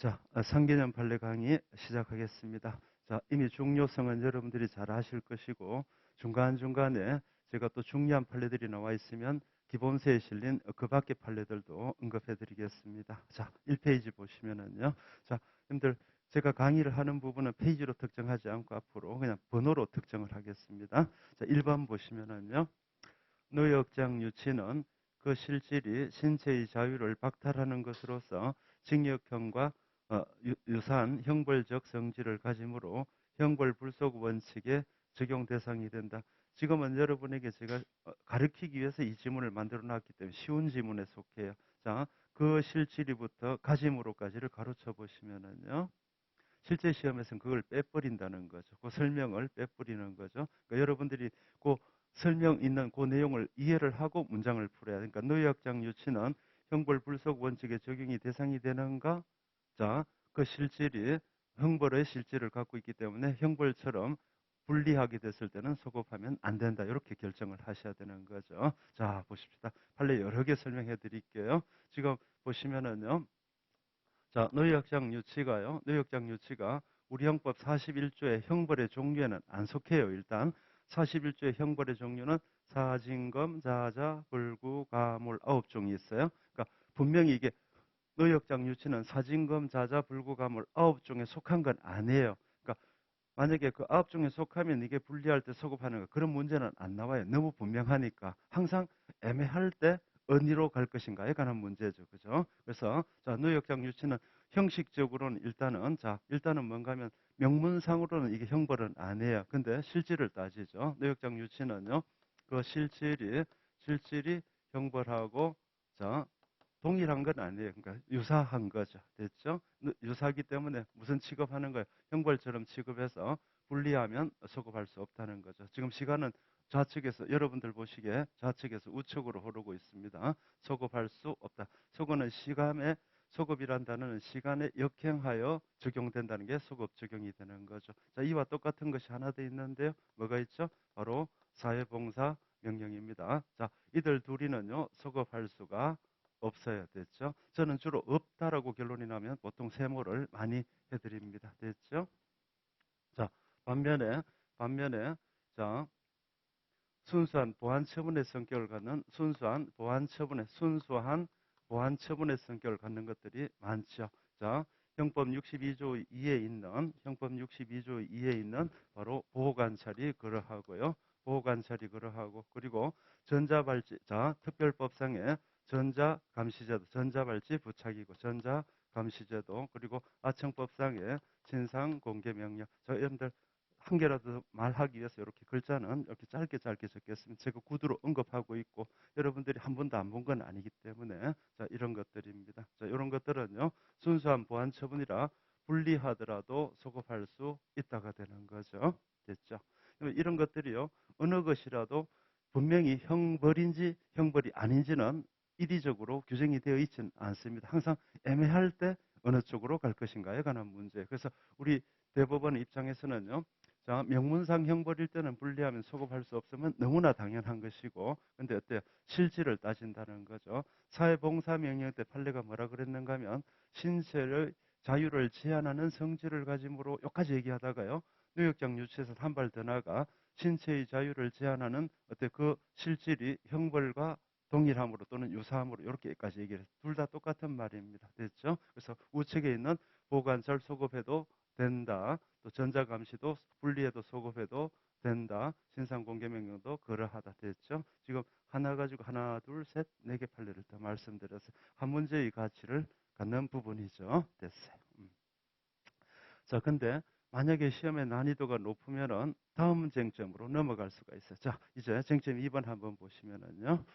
자, 상개념 판례 강의 시작하겠습니다. 자, 이미 중요성은 여러분들이 잘 아실 것이고 중간중간에 제가 또 중요한 판례들이 나와 있으면 기본서에 실린 그 밖의 판례들도 언급해 드리겠습니다. 자, 1페이지 보시면은요. 자, 여러분들 제가 강의를 하는 부분은 페이지로 특정하지 않고 앞으로 그냥 번호로 특정을 하겠습니다. 자, 1번 보시면은요. 노역장 유치는 그 실질이 신체의 자유를 박탈하는 것으로서 징역형과 유사한 형벌적 성질을 가지므로 형벌 불속 원칙의 적용 대상이 된다. 지금은 여러분에게 제가 가르치기 위해서 이 지문을 만들어 놨기 때문에 쉬운 지문에 속해요. 자, 그 실질이부터 가짐으로까지를 가로쳐 보시면은요. 실제 시험에서는 그걸 빼버린다는 거죠. 그 설명을 빼버리는 거죠. 그러니까 여러분들이 그 설명 있는 그 내용을 이해를 하고 문장을 풀어야 돼. 그러니까 노예학장 유치는 형벌 불속 원칙의 적용이 대상이 되는가? 자, 그 실질이 형벌의 실질을 갖고 있기 때문에 형벌처럼 불리하게 됐을 때는 소급하면 안 된다. 이렇게 결정을 하셔야 되는 거죠. 자, 보십시다. 판례 여러 개 설명해 드릴게요. 지금 보시면은요. 자, 노예역장 유치가요. 노예역장 유치가 우리 형법 41조의 형벌의 종류에는 안 속해요. 일단 41조의 형벌의 종류는 사징검, 자자, 불구, 가물 9종이 있어요. 그러니까 분명히 이게 노예역장 유치는 사징검, 자자, 불구, 가물 9종에 속한 건 아니에요. 그러니까 만약에 그 9종에 속하면 이게 분리할 때 소급하는 거 그런 문제는 안 나와요. 너무 분명하니까. 항상 애매할 때 어디로 갈 것인가에 관한 문제죠. 그죠? 그래서 자, 노역장 유치는 형식적으로는 일단은 뭔가 하면 명문상으로는 이게 형벌은 아니에요. 근데 실질을 따지죠. 노역장 유치는요. 그 실질이 형벌하고 자, 동일한 건 아니에요. 그러니까 유사한 거죠. 됐죠? 유사하기 때문에 무슨 취급하는 거예요? 형벌처럼 취급해서 분리하면 소급할 수 없다는 거죠. 지금 시간은 좌측에서 여러분들 보시기에 좌측에서 우측으로 흐르고 있습니다. 소급할 수 없다. 소급은 시간에 소급이란 단어는 시간에 역행하여 적용된다는 게 소급 적용이 되는 거죠. 자, 이와 똑같은 것이 하나 더 있는데요. 뭐가 있죠? 바로 사회봉사 명령입니다. 자, 이들 둘이는요, 소급할 수가 없어야 됐죠. 저는 주로 없다라고 결론이 나면 보통 세모를 많이 해드립니다. 됐죠? 자, 반면에, 자, 순수한 보안 처분의 성격을 갖는 순수한 보안 처분의 성격을 갖는 것들이 많죠. 자, 형법 62조 2에 있는 바로 보호관찰이 그러하고요. 보호관찰이 그러하고, 그리고 전자발찌, 자, 특별법상의 전자감시제도, 전자발찌 부착이고, 전자감시제도, 그리고 아청법상의 진상공개명령. 자, 여러분들 한 개라도 말하기 위해서 이렇게 글자는 이렇게 짧게 적겠습니다. 제가 구두로 언급하고 있고 여러분들이 한 번도 안 본 건 아니기 때문에 자, 이런 것들입니다. 자, 이런 것들은요. 순수한 보안 처분이라 분리하더라도 소급할 수 있다가 되는 거죠. 됐죠? 이런 것들이요. 어느 것이라도 분명히 형벌인지 형벌이 아닌지는 이리적으로 규정이 되어 있지는 않습니다. 항상 애매할 때 어느 쪽으로 갈 것인가에 관한 문제. 그래서 우리 대법원 입장에서는요. 자, 명문상 형벌일 때는 분리하면 소급할 수 없으면 너무나 당연한 것이고, 근데 어때요? 실질을 따진다는 거죠. 사회봉사명령 때 판례가 뭐라 그랬는가 하면, 신체의 자유를 제한하는 성질을 가짐으로, 여기까지 얘기하다가요, 노역장 유치에서 한 발 더 나가, 신체의 자유를 제한하는 그 실질이 형벌과 동일함으로 또는 유사함으로 이렇게까지 얘기를 해서 둘 다 똑같은 말입니다. 됐죠? 그래서 우측에 있는 보관절 소급해도 된다. 또 전자감시도 분리해도 소급해도 된다. 신상공개명령도 그러하다. 됐죠? 지금 하나 가지고 하나, 둘, 셋, 네 개 판례를 더 말씀드려서 한 문제의 가치를 갖는 부분이죠. 됐어요. 자, 근데 만약에 시험의 난이도가 높으면은 다음 쟁점으로 넘어갈 수가 있어요. 자, 이제 쟁점 2번 한번 보시면은요.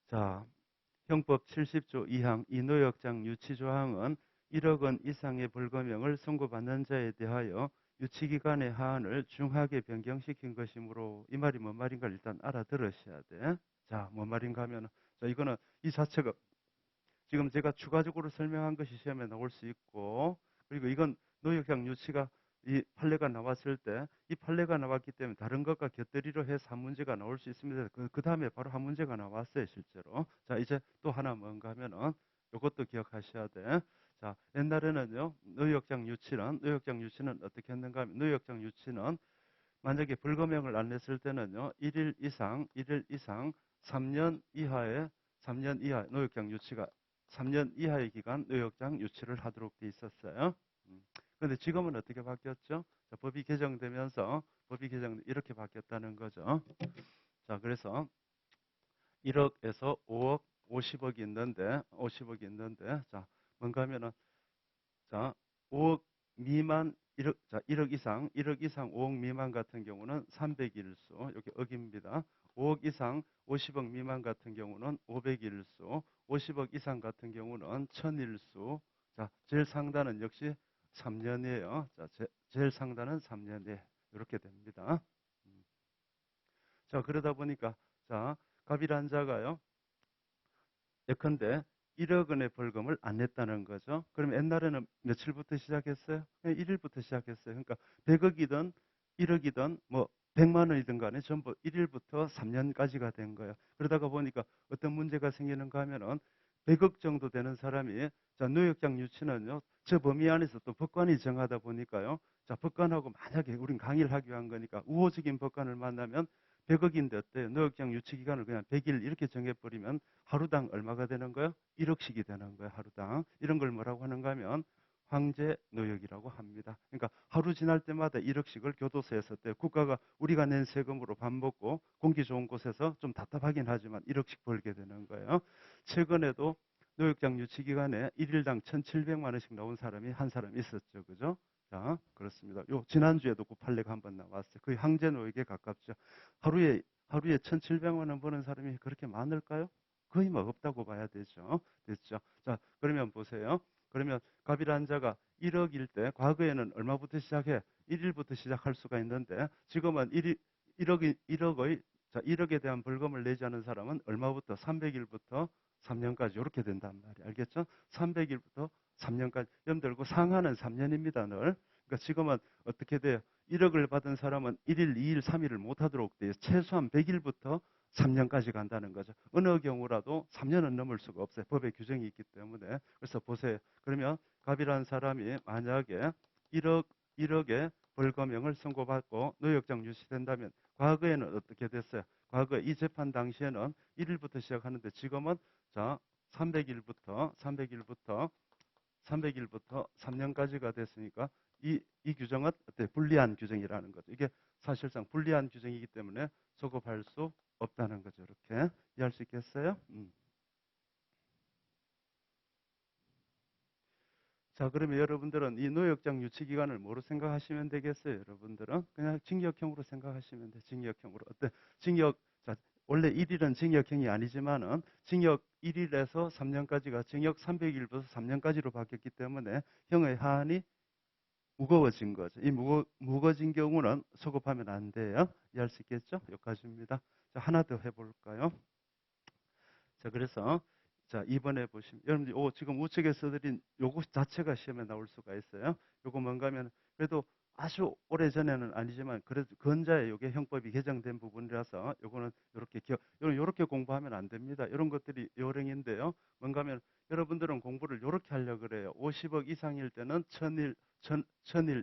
자, 형법 70조 2항 이노역장 유치조항은 1억 원 이상의 벌금형을 선고받는 자에 대하여 유치기간의 하한을 중하게 변경시킨 것이므로 이 말이 뭔 말인가 일단 알아들으셔야 돼. 자, 뭔 말인가 하면 자, 이거는 이 자체가 지금 제가 추가적으로 설명한 것이 시험에 나올 수 있고 그리고 이건 노역장 유치가 이 판례가 나왔을 때 이 판례가 나왔기 때문에 다른 것과 곁들이로 해서 한 문제가 나올 수 있습니다. 그 다음에 바로 한 문제가 나왔어요, 실제로. 자, 이제 또 하나 뭔가 하면은 이것도 기억하셔야 돼. 자, 옛날에는요, 노역장 유치는 어떻게 했는가 하면, 노역장 유치는 만약에 불금형을 안 냈을 때는요, 1일 이상 3년 이하의, 3년 이하, 노역장 유치가 3년 이하의 기간 노역장 유치를 하도록 돼 있었어요. 그런데 지금은 어떻게 바뀌었죠? 자, 법이 개정 이렇게 바뀌었다는 거죠. 자, 그래서 1억에서 5억, 50억이 있는데, 자, 뭔가 하면은, 자, 5억 미만, 1억, 자, 1억 이상 5억 미만 같은 경우는 300일수, 여기 억입니다. 5억 이상 50억 미만 같은 경우는 500일수, 50억 이상 같은 경우는 1000일수. 자, 제일 상단은 역시 3년이에요. 자, 제일 상단은 3년에 이렇게 됩니다. 자, 그러다 보니까, 자, 갑이란 자가요. 예컨대 1억 원의 벌금을 안 냈다는 거죠. 그럼 옛날에는 며칠부터 시작했어요? 1일부터 시작했어요. 그러니까 100억이든 1억이든 뭐 100만 원이든 간에 전부 1일부터 3년까지가 된 거예요. 그러다가 보니까 어떤 문제가 생기는가 하면은 100억 정도 되는 사람이 자, 노역장 유치는요. 저 범위 안에서 또 법관이 정하다 보니까요. 자, 법관하고 만약에 우린 강의를 하기 위한 거니까 우호적인 법관을 만나면 100억인데 어때요? 노역장 유치 기간을 그냥 100일 이렇게 정해버리면 하루당 얼마가 되는 거예요? 1억씩이 되는 거예요, 하루당. 이런 걸 뭐라고 하는가 하면 황제 노역이라고 합니다. 그러니까 하루 지날 때마다 1억씩을 교도소에서 때 국가가 우리가 낸 세금으로 밥 먹고 공기 좋은 곳에서 좀 답답하긴 하지만 1억씩 벌게 되는 거예요. 최근에도 노역장 유치 기간에 1일당 1,700만 원씩 나온 사람이 한 사람 있었죠. 그죠? 자, 그렇습니다. 요 지난주에도 986 한번 나왔어요. 거의 황제 노역에 가깝죠. 하루에 1,700만 원 버는 사람이 그렇게 많을까요? 거의 뭐 없다고 봐야 되죠. 됐죠. 자, 그러면 보세요. 그러면 갑이라는 자가 1억일 때 과거에는 얼마부터 시작해? 1일부터 시작할 수가 있는데 지금은 1억의 자, 1억에 대한 벌금을 내지 않은 사람은 얼마부터? 300일부터 3년까지 이렇게 된단 말이에요. 알겠죠? 300일부터 3년까지. 여러분들 그 상한은 3년입니다. 늘. 그러니까 지금은 어떻게 돼요? 1억을 받은 사람은 1일, 2일, 3일을 못 하도록 돼요. 최소한 100일부터 3년까지 간다는 거죠. 어느 경우라도 3년은 넘을 수가 없어요. 법의 규정이 있기 때문에. 그래서 보세요. 그러면 갑이라는 사람이 만약에 1억의 벌금형을 선고받고 노역장 유치된다면 과거에는 어떻게 됐어요? 과거 이 재판 당시에는 1일부터 시작하는데 지금은 자 300일부터 3년까지가 됐으니까 이 규정은 어때? 불리한 규정이라는 거죠. 이게 사실상 불리한 규정이기 때문에 소급할 수 없다는 거죠. 이렇게 이해할 수 있겠어요? 자, 그러면 여러분들은 이 노역장 유치 기간을 뭐로 생각하시면 되겠어요? 여러분들은 그냥 징역형으로 생각하시면 돼. 징역형으로. 어때? 징역 자, 원래 1일은 징역형이 아니지만은 징역 1일에서 3년까지가 징역 300일부터 3년까지로 바뀌었기 때문에 형의 하한이 무거워진 거죠. 이 무거워진 경우는 소급하면 안 돼요. 이해할 수 있겠죠? 여기까지입니다. 자, 하나 더 해볼까요? 자, 그래서 자, 이번에 보시면 여러분들 지금 우측에 써드린 요거 자체가 시험에 나올 수가 있어요. 요거 뭔가 하면 그래도 아주 오래전에는 아니지만 그래도 근자에 요게 형법이 개정된 부분이라서 요거는 요렇게 공부하면 안 됩니다. 이런 것들이 요령인데요. 뭔가 하면 여러분들은 공부를 요렇게 하려고 그래요. 50억 이상일 때는 1000일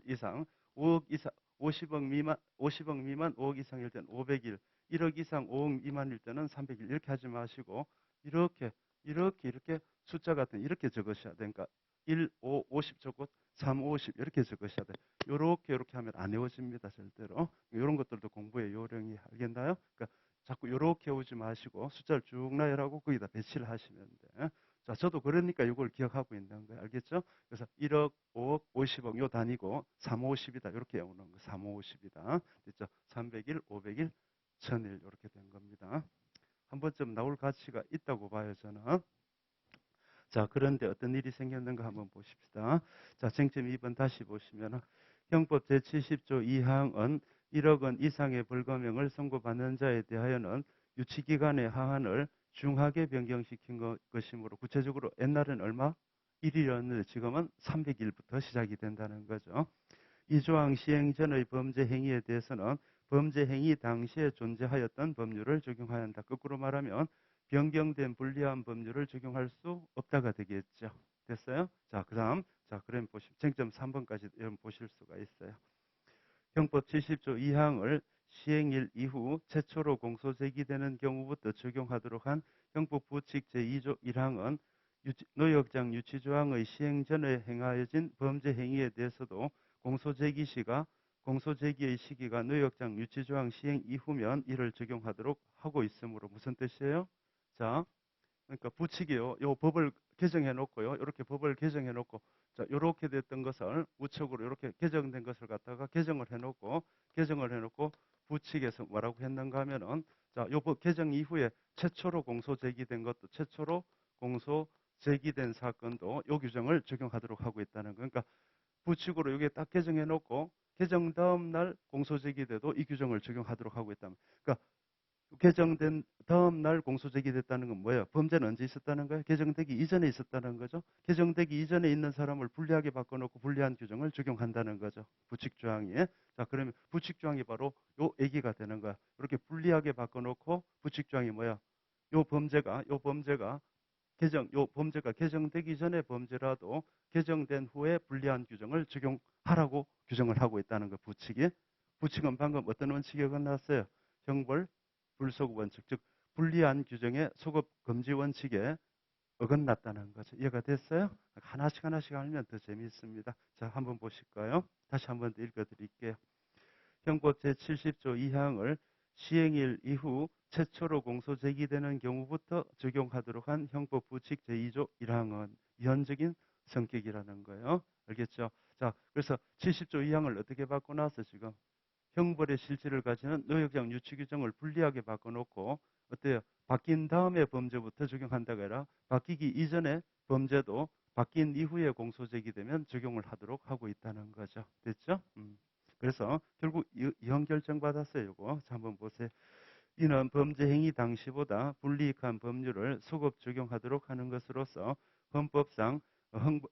이상, 5억 이상 50억 미만 5억 이상일 때는 500일, 1억 이상 5억 미만일 때는 300일 이렇게 하지 마시고 이렇게 이렇게 숫자 같은 이렇게 적으셔야 돼. 그러니까 1, 5, 50 적고 3, 50 이렇게 적으셔야 돼. 이렇게 하면 안 외워집니다. 절대로. 이런 것들도 공부의 요령이 알겠나요? 그러니까 자꾸 이렇게 오지 마시고 숫자를 쭉 나열하고 거기다 배치를 하시면 돼. 자, 저도 그러니까 이걸 기억하고 있는 거예요. 알겠죠? 그래서 1억, 5억, 50억 요 단위고 3, 50이다. 이렇게 외우는 거. 3, 50이다. 됐죠? 300일, 500일, 1000일 이렇게 된 겁니다. 한 번쯤 나올 가치가 있다고 봐요, 저는. 자, 그런데 어떤 일이 생겼는가 한번 보십시다. 자, 쟁점 2번 다시 보시면 형법 제70조 2항은 1억 원 이상의 벌금형을 선고받는 자에 대하여는 유치기간의 하한을 중하게 변경시킨 것이므로 구체적으로 옛날엔 얼마? 1일이었는데 지금은 300일부터 시작이 된다는 거죠. 이 조항 시행 전의 범죄 행위에 대해서는 범죄 행위 당시에 존재하였던 법률을 적용해야 한다. 거꾸로 말하면 변경된 불리한 법률을 적용할 수 없다가 되겠죠. 됐어요? 자, 그 다음, 자, 그럼 쟁점 3번까지 여러분 보실 수가 있어요. 형법 70조 2항을 시행일 이후 최초로 공소 제기되는 경우부터 적용하도록 한 형법 부칙 제2조 1항은 노역장 유치조항의 시행 전에 행하여진 범죄 행위에 대해서도 공소 제기 시가 공소 제기의 시기가 노역장 유치조항 시행 이후면 이를 적용하도록 하고 있으므로 무슨 뜻이에요? 자, 그러니까 부칙이요. 요 법을 개정해 놓고요. 이렇게 법을 개정해 놓고 자, 요렇게 됐던 것을 우측으로 이렇게 개정된 것을 갖다가 개정을 해 놓고 부칙에서 뭐라고 했는가 하면은 자, 요 법 개정 이후에 최초로 공소 제기된 것도 최초로 공소 제기된 사건도 요 규정을 적용하도록 하고 있다는 거. 그러니까 부칙으로 여기에 딱 개정해 놓고 개정 다음 날 공소 제기돼도 이 규정을 적용하도록 하고 있다면. 그러니까 개정된 다음 날 공소 제기됐다는 건 뭐예요? 범죄는 언제 있었다는 거예요? 개정되기 이전에 있었다는 거죠. 개정되기 이전에 있는 사람을 불리하게 바꿔놓고 불리한 규정을 적용한다는 거죠. 부칙조항이. 자, 그러면 부칙조항이 바로 요 얘기가 되는 거야. 이렇게 불리하게 바꿔놓고 부칙조항이 뭐야? 요 범죄가 요 범죄가 개정되기 전에 범죄라도 개정된 후에 불리한 규정을 적용하라고 규정을 하고 있다는 거, 부칙이. 부칙은 방금 어떤 원칙이 어긋났어요? 형벌 불소급 원칙, 즉 불리한 규정의 소급 금지 원칙에 어긋났다는 거죠. 이해가 됐어요? 하나씩 하나씩 알면 더 재미있습니다. 자, 한번 보실까요? 다시 한번 더 읽어드릴게요. 형법 제70조 2항을 시행일 이후 최초로 공소 제기되는 경우부터 적용하도록 한 형법 부칙 제2조 1항은 위헌적인 성격이라는 거예요. 알겠죠? 자, 그래서 70조 2항을 어떻게 바꿔놨어, 지금? 형벌의 실질을 가지는 노역장 유치 규정을 불리하게 바꿔놓고 어때요? 바뀐 다음에 범죄부터 적용한다고 해라. 바뀌기 이전에 범죄도 바뀐 이후에 공소 제기되면 적용을 하도록 하고 있다는 거죠. 됐죠? 그래서 결국 이혼 결정 받았어요. 이거 자, 한번 보세요. 이는 범죄 행위 당시보다 불이익한 법률을 소급 적용하도록 하는 것으로서 헌법상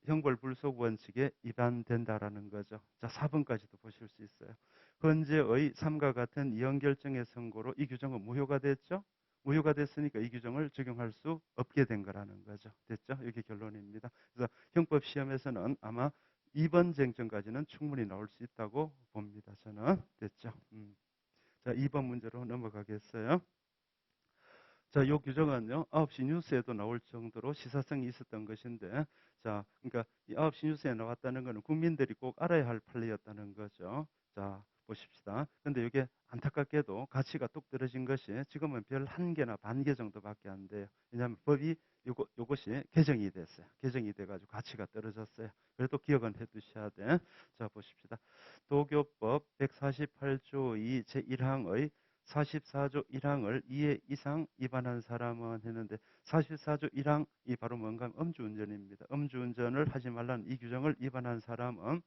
형벌 불속 원칙에 위반된다라는 거죠. 자, 4번까지도 보실 수 있어요. 현재의 3과 같은 이혼 결정의 선고로 이 규정은 무효가 됐죠. 무효가 됐으니까 이 규정을 적용할 수 없게 된 거라는 거죠. 됐죠? 이게 결론입니다. 그래서 형법 시험에서는 아마 2번 쟁점까지는 충분히 나올 수 있다고 봅니다. 저는. 됐죠? 자, 2번 문제로 넘어가겠어요. 자, 요 규정은요, 9시 뉴스에도 나올 정도로 시사성이 있었던 것인데, 자, 그러니까 이 9시 뉴스에 나왔다는 것은 국민들이 꼭 알아야 할 판례였다는 거죠. 자, 보십시다. 근데 이게 안타깝게도 가치가 뚝 떨어진 것이 지금은 별 한 개나 반 개 정도밖에 안 돼요. 왜냐하면 법이 요것이 개정이 됐어요. 개정이 돼가지고 가치가 떨어졌어요. 그래도 기억은 해 두셔야 돼. 자, 보십시다. 도교법 148조 2 제1항의 44조 1항을 2회 이상 위반한 사람은 했는데 44조 1항이 바로 뭔가 하면 음주운전입니다. 음주운전을 하지 말라는 이 규정을 위반한 사람은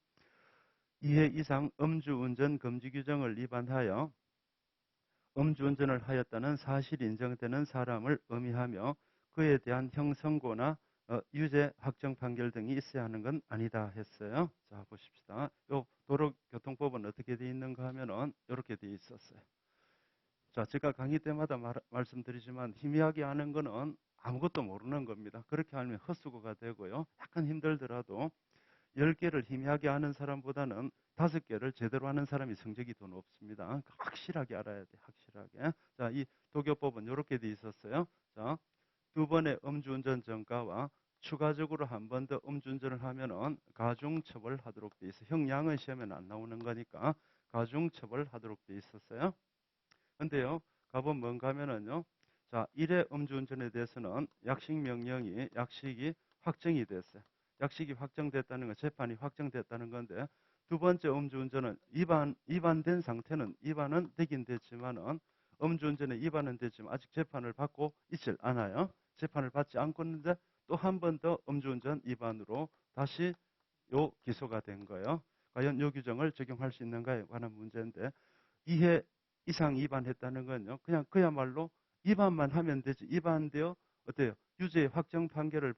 2회 이상 음주운전 금지 규정을 위반하여 음주운전을 하였다는 사실이 인정되는 사람을 의미하며 그에 대한 형선고나 유죄 확정 판결 등이 있어야 하는 건 아니다 했어요. 자, 보십시다. 요 도로교통법은 어떻게 되어 있는가 하면은 이렇게 되어 있었어요. 자, 제가 강의 때마다 말씀드리지만 희미하게 아는 거는 아무것도 모르는 겁니다. 그렇게 하면 헛수고가 되고요. 약간 힘들더라도 10개를 희미하게 아는 사람보다는 5개를 제대로 아는 사람이 성적이 더 높습니다. 그러니까 확실하게 알아야 돼, 확실하게. 자, 이 도교법은 이렇게 돼 있었어요. 자, 2번의 음주운전 전과와 추가적으로 한 번 더 음주운전을 하면은 가중처벌하도록 돼 있어요. 형량은 시험에는 안 나오는 거니까 가중처벌하도록 돼 있었어요. 근데요, 가본 뭔가 하면은요, 자, 1회 음주운전에 대해서는 약식이 확정이 됐어요. 약식이 확정됐다는 건 재판이 확정됐다는 건데, 두 번째 음주운전은 위반된 상태는 위반은 되긴 됐지만은, 음주운전에 위반은 됐지만 아직 재판을 받고 있질 않아요. 재판을 받지 않고 있는데 또 한 번 더 음주운전 위반으로 다시 요 기소가 된 거예요. 과연 요 규정을 적용할 수 있는가에 관한 문제인데, 2회 이상 위반했다는 건요. 그냥 그야말로 위반만 하면 되지. 위반되어 어때요? 유죄 확정 판결을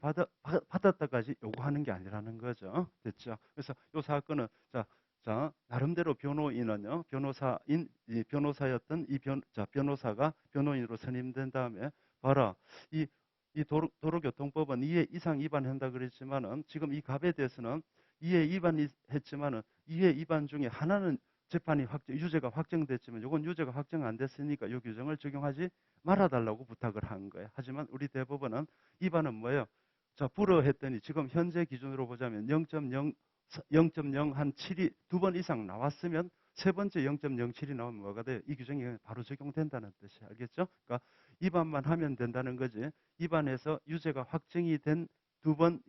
받았다까지 요구하는 게 아니라는 거죠. 됐죠? 그래서 이 사건은 자, 나름대로 변호인은요. 변호사였던 자, 변호사가 변호인으로 선임된 다음에 봐라. 이 이 도로교통법은 2회 이상 위반한다 그랬지만은 지금 이 갑에 대해서는 2회 위반했지만은 2회 위반 중에 하나는 재판이 유죄가 확정됐지만 이건 유죄가 확정 안 됐으니까 이 규정을 적용하지 말아달라고 부탁을 한 거예요. 하지만 우리 대법원은 위반은 뭐예요? 자, 불허했더니 지금 현재 기준으로 보자면 0.0 한 7이 두 번 이상 나왔으면 세 번째 0.07이 나오면 뭐가 돼요? 이 규정이 바로 적용된다는 뜻이에요. 알겠죠? 그러니까 위반만 하면 된다는 거지. 위반해서 유죄가 확정이 된 두 번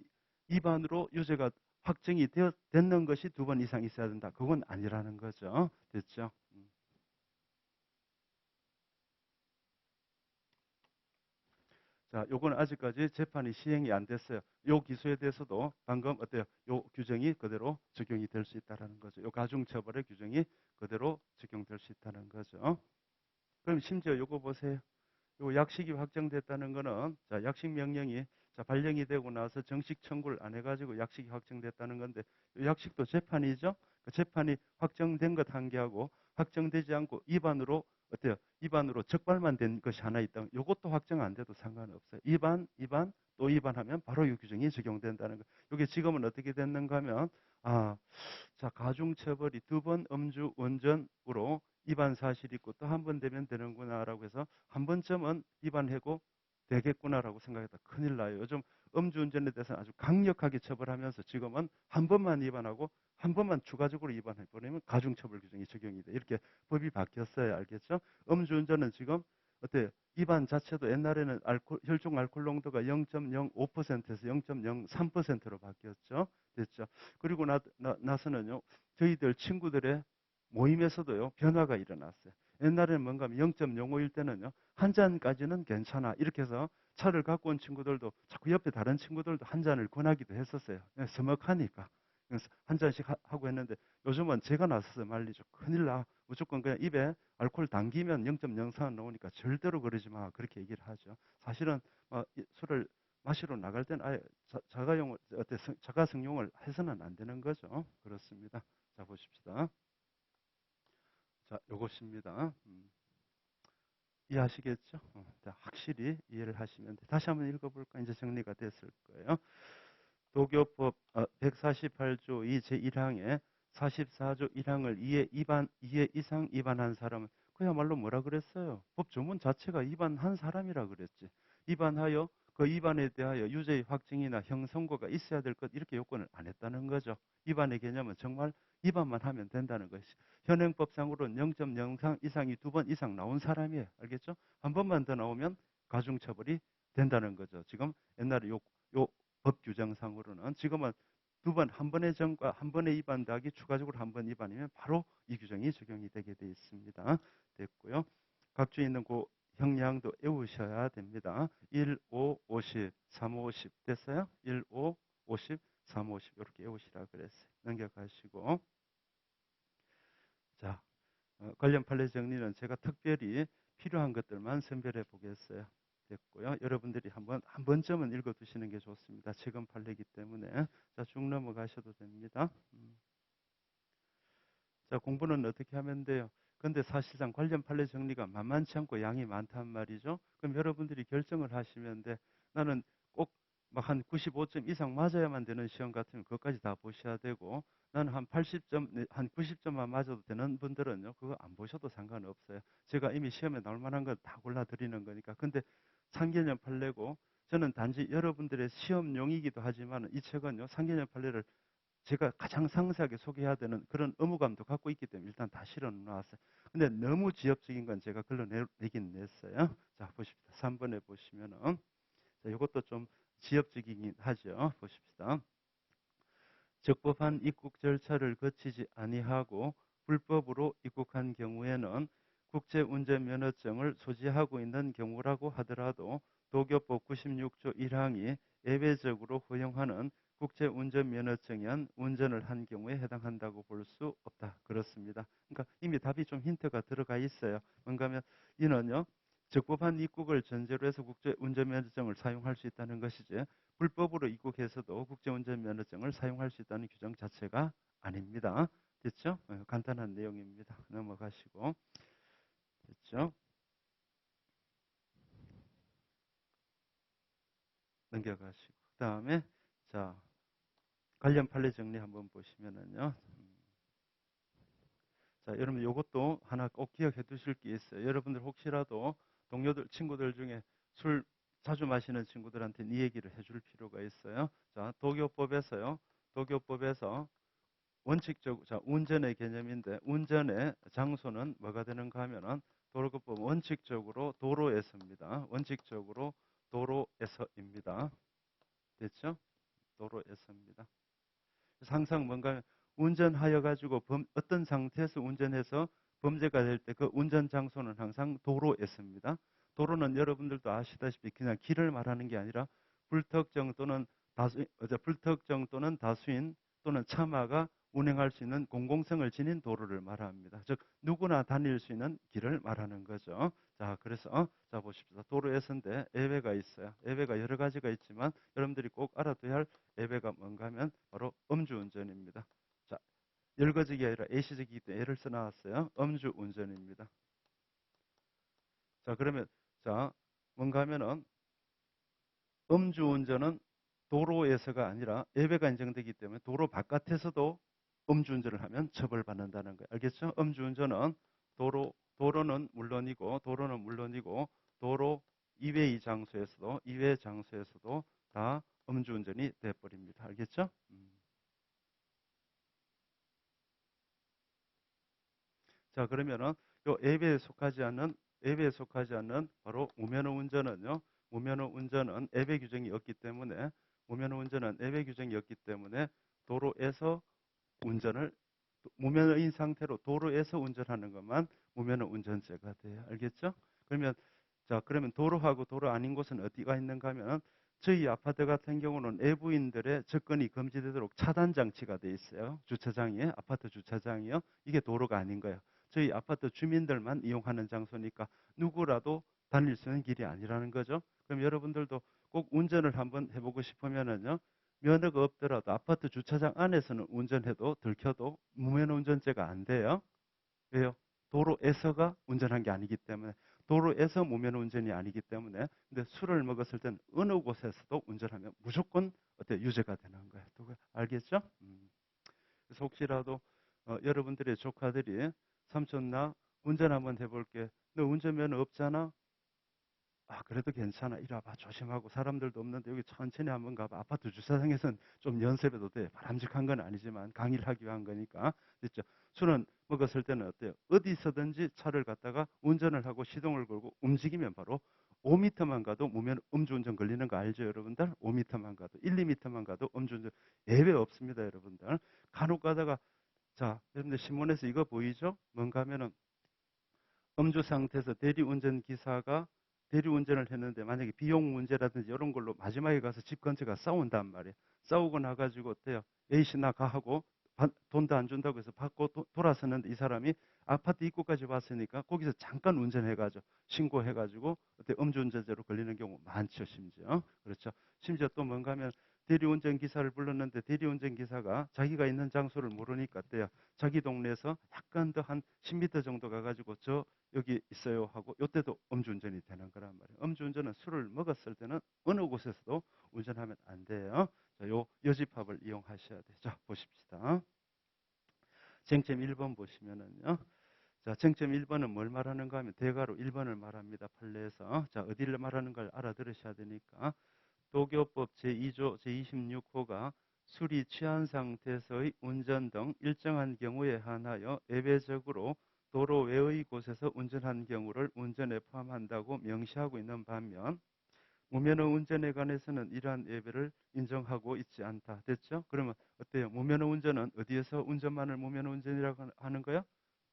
위반으로 유죄가 확정이 됐는 것이 두 번 이상 있어야 된다. 그건 아니라는 거죠. 됐죠? 자, 요거는 아직까지 재판이 시행이 안 됐어요. 요 기소에 대해서도 방금 어때요? 요 규정이 그대로 적용이 될 수 있다는 거죠. 요 가중처벌의 규정이 그대로 적용될 수 있다는 거죠. 그럼 심지어 요거 보세요. 요 약식이 확정됐다는 거는 자, 약식 명령이 자, 발령이 되고 나서 정식 청구를 안 해가지고 약식이 확정됐다는 건데 요 약식도 재판이죠. 그 재판이 확정된 것 한 개하고 확정되지 않고 위반으로 어때요? 위반으로 적발만 된 것이 하나 있다. 요것도 확정 안 돼도 상관없어요. 위반, 또 위반하면 바로 이 규정이 적용된다는 거. 이게 지금은 어떻게 됐는가 하면 아, 자, 가중처벌이 두 번 음주 운전으로 위반 사실이 있고 또 한 번 되면 되는구나라고 해서 한 번쯤은 위반하고 되겠구나라고 생각했다. 큰일 나요. 요즘 음주운전에 대해서는 아주 강력하게 처벌하면서 지금은 한 번만 위반하고 한 번만 추가적으로 위반해버리면 가중처벌 규정이 적용이 돼. 이렇게 법이 바뀌었어요. 알겠죠? 음주운전은 지금 어때요? 위반 자체도 옛날에는 혈중 알코올 농도가 0.05%에서 0.03%로 바뀌었죠. 됐죠. 그리고 나서는요, 저희들 친구들의 모임에서도요, 변화가 일어났어요. 옛날에는 뭔가 하면 0.05일 때는요, 한 잔까지는 괜찮아. 이렇게 해서 차를 갖고 온 친구들도 자꾸 옆에 다른 친구들도 한 잔을 권하기도 했었어요. 서먹하니까. 그래서 한 잔씩 하고 했는데 요즘은 제가 나서서 말리죠. 큰일 나. 무조건 그냥 입에 알코올 당기면 0.04 나오니까 절대로 그러지 마. 그렇게 얘기를 하죠. 사실은 술을 마시러 나갈 때는 아예 자가 성용을 해서는 안 되는 거죠. 그렇습니다. 자, 보십시다. 자, 요것입니다. 이해하시겠죠? 확실히 이해를 하시면 돼. 다시 한번 읽어볼까? 이제 정리가 됐을 거예요. 도교법 148조 2 제1항에 44조 1항을 2회 이상 위반한 사람은 그야말로 뭐라 그랬어요? 법 조문 자체가 위반한 사람이라 그랬지. 위반하여 그 위반에 대하여 유죄의 확정이나 형 선고가 있어야 될 것 이렇게 요건을 안 했다는 거죠. 위반의 개념은 정말 위반만 하면 된다는 것이. 현행법상으로는 0.03 이상이 두 번 이상 나온 사람이에요. 알겠죠? 한 번만 더 나오면 가중처벌이 된다는 거죠. 지금 옛날에 요 법 규정상으로는 지금은 두 번, 한 번의 정과 한 번의 위반 더하기 추가적으로 한 번 위반이면 바로 이 규정이 적용이 되게 되어 있습니다. 됐고요. 각주에 있는 그 형량도 외우셔야 됩니다. 1, 5, 50, 3, 50 됐어요? 1, 5, 50, 3, 50 이렇게 외우시라 그랬어요. 넘겨가시고 자, 관련 판례 정리는 제가 특별히 필요한 것들만 선별해 보겠어요. 됐고요. 여러분들이 한 번쯤은 읽어 두시는 게 좋습니다. 지금 판례이기 때문에. 자, 쭉 넘어가셔도 됩니다. 자, 공부는 어떻게 하면 돼요? 근데 사실상 관련 판례 정리가 만만치 않고 양이 많단 말이죠. 그럼 여러분들이 결정을 하시면 돼. 나는 꼭 막 한 95점 이상 맞아야만 되는 시험 같으면 그것까지 다 보셔야 되고 나는 한 80점, 한 90점만 맞아도 되는 분들은요. 그거 안 보셔도 상관없어요. 제가 이미 시험에 나올 만한 건 다 골라드리는 거니까. 근데 상개념 판례고 저는 단지 여러분들의 시험용이기도 하지만 이 책은요. 상개념 판례를 제가 가장 상세하게 소개해야 되는 그런 의무감도 갖고 있기 때문에 일단 다 실어 놓았어요. 근데 너무 지엽적인 건 제가 걸러내긴 냈어요. 자, 보십시다. 3번에 보시면은, 자, 이것도 좀 지엽적이긴 하죠. 보십시다. 적법한 입국 절차를 거치지 아니하고 불법으로 입국한 경우에는 국제운전면허증을 소지하고 있는 경우라고 하더라도 도교법 96조 1항이 예외적으로 허용하는 국제운전면허증은 운전을 한 경우에 해당한다고 볼 수 없다. 그렇습니다. 그러니까 이미 답이 좀 힌트가 들어가 있어요. 뭔가 하면 이는요. 적법한 입국을 전제로 해서 국제운전면허증을 사용할 수 있다는 것이지 불법으로 입국해서도 국제운전면허증을 사용할 수 있다는 규정 자체가 아닙니다. 됐죠? 간단한 내용입니다. 넘어가시고. 됐죠? 넘겨가시고. 그 다음에, 자, 관련 판례 정리 한번 보시면은요. 자, 여러분 요것도 하나 꼭 기억해 두실 게 있어요. 여러분들 혹시라도 동료들, 친구들 중에 술 자주 마시는 친구들한테 이 얘기를 해줄 필요가 있어요. 자, 도교법에서요. 도교법에서 원칙적, 자, 운전의 개념인데 운전의 장소는 뭐가 되는가 하면은 도로교법 원칙적으로 도로에서입니다. 원칙적으로 도로에서입니다. 됐죠? 도로에서입니다. 항상 뭔가 운전하여 가지고 어떤 상태에서 운전해서 범죄가 될 때 그 운전 장소는 항상 도로에서입니다. 도로는 여러분들도 아시다시피 그냥 길을 말하는 게 아니라 불특정 또는 불특정 또는 다수인 또는 차마가 운행할 수 있는 공공성을 지닌 도로를 말합니다. 즉 누구나 다닐 수 있는 길을 말하는 거죠. 자, 그래서 자 보십시오. 도로에서인데 예외가 있어요. 예외가 여러 가지가 있지만 여러분들이 꼭 알아둬야 할 예외가 뭔가 하면 바로 음주운전입니다. 자, 열거적이 아니라 일시적이기 때문에 예를 써 나왔어요. 음주운전입니다. 자, 그러면 자, 뭔가 하면은 음주운전은 도로에서가 아니라 예외가 인정되기 때문에 도로 바깥에서도 음주운전을 하면 처벌받는다는 거예요. 알겠죠? 음주운전은 도로는 물론이고 도로 이외의 장소에서도 다 음주운전이 돼버립니다. 알겠죠? 자, 그러면은 요 예배에 속하지 않는 바로 무면허 운전은요. 무면허 운전은 예배 규정이 없기 때문에 무면허 운전은 예배 규정이 없기 때문에 도로에서 운전을 무면허인 상태로 도로에서 운전하는 것만 무면허 운전죄가 돼요. 알겠죠? 그러면 도로하고 도로 아닌 곳은 어디가 있는가 하면 저희 아파트 같은 경우는 외부인들의 접근이 금지되도록 차단 장치가 돼 있어요. 주차장에 아파트 주차장이요. 이게 도로가 아닌 거예요. 저희 아파트 주민들만 이용하는 장소니까 누구라도 다닐 수 있는 길이 아니라는 거죠. 그럼 여러분들도 꼭 운전을 한번 해보고 싶으면은요. 면허가 없더라도 아파트 주차장 안에서는 운전해도 들켜도 무면허 운전죄가 안 돼요. 왜요? 도로에서가 운전한 게 아니기 때문에 도로에서 무면허 운전이 아니기 때문에 근데 술을 먹었을 때는 어느 곳에서도 운전하면 무조건 어때 유죄가 되는 거예요. 알겠죠? 그래서 혹시라도 여러분들의 조카들이 삼촌 나 운전 한번 해볼게. 너 운전면허 없잖아? 아, 그래도 괜찮아. 이리 와봐. 조심하고 사람들도 없는데 여기 천천히 한번 가봐. 아파트 주차장에서는 좀 연습해도 돼. 바람직한 건 아니지만 강의를 하기 위한 거니까. 됐죠? 술은 먹었을 때는 어때요? 어디서든지 차를 갖다가 운전을 하고 시동을 걸고 움직이면 바로 5m만 가도 무면 음주운전 걸리는 거 알죠, 여러분들? 5m만 가도, 1, 2m만 가도 음주운전 예외 없습니다, 여러분들. 간혹 가다가 자, 여러분들 신문에서 이거 보이죠? 뭔가 하면은 음주 상태에서 대리운전을 했는데 만약에 비용 문제라든지 이런 걸로 마지막에 가서 집 근처가 싸운단 말이에요. 싸우고 나가지고 어때요? A씨 나 가 하고 돈도 안 준다고 해서 받고 돌아섰는데 이 사람이 아파트 입구까지 왔으니까 거기서 잠깐 운전해가지고 신고해가지고 어때 음주운전죄로 걸리는 경우 많죠, 심지어. 그렇죠. 심지어 또 뭔가 하면 대리운전 기사를 불렀는데 대리운전 기사가 자기가 있는 장소를 모르니까 어때요? 자기 동네에서 약간 더 한 10m 정도 가가지고 저 여기 있어요 하고 이때도 음주운전이 되는 거란 말이에요. 음주운전은 술을 먹었을 때는 어느 곳에서도 운전하면 안 돼요. 자, 요 여집합을 이용하셔야 돼요. 자, 보십시다. 쟁점 1번 보시면은요. 자, 쟁점 1번은 뭘 말하는가 하면 대가로 1번을 말합니다. 판례에서. 자, 어디를 말하는 걸 알아들으셔야 되니까. 도교법 제2조 제26호가 술이 취한 상태에서의 운전 등 일정한 경우에 한하여 예외적으로 도로 외의 곳에서 운전한 경우를 운전에 포함한다고 명시하고 있는 반면 무면허 운전에 관해서는 이러한 예외를 인정하고 있지 않다. 됐죠? 그러면 어때요? 무면허 운전은 어디에서 운전만을 무면허 운전이라고 하는 거야?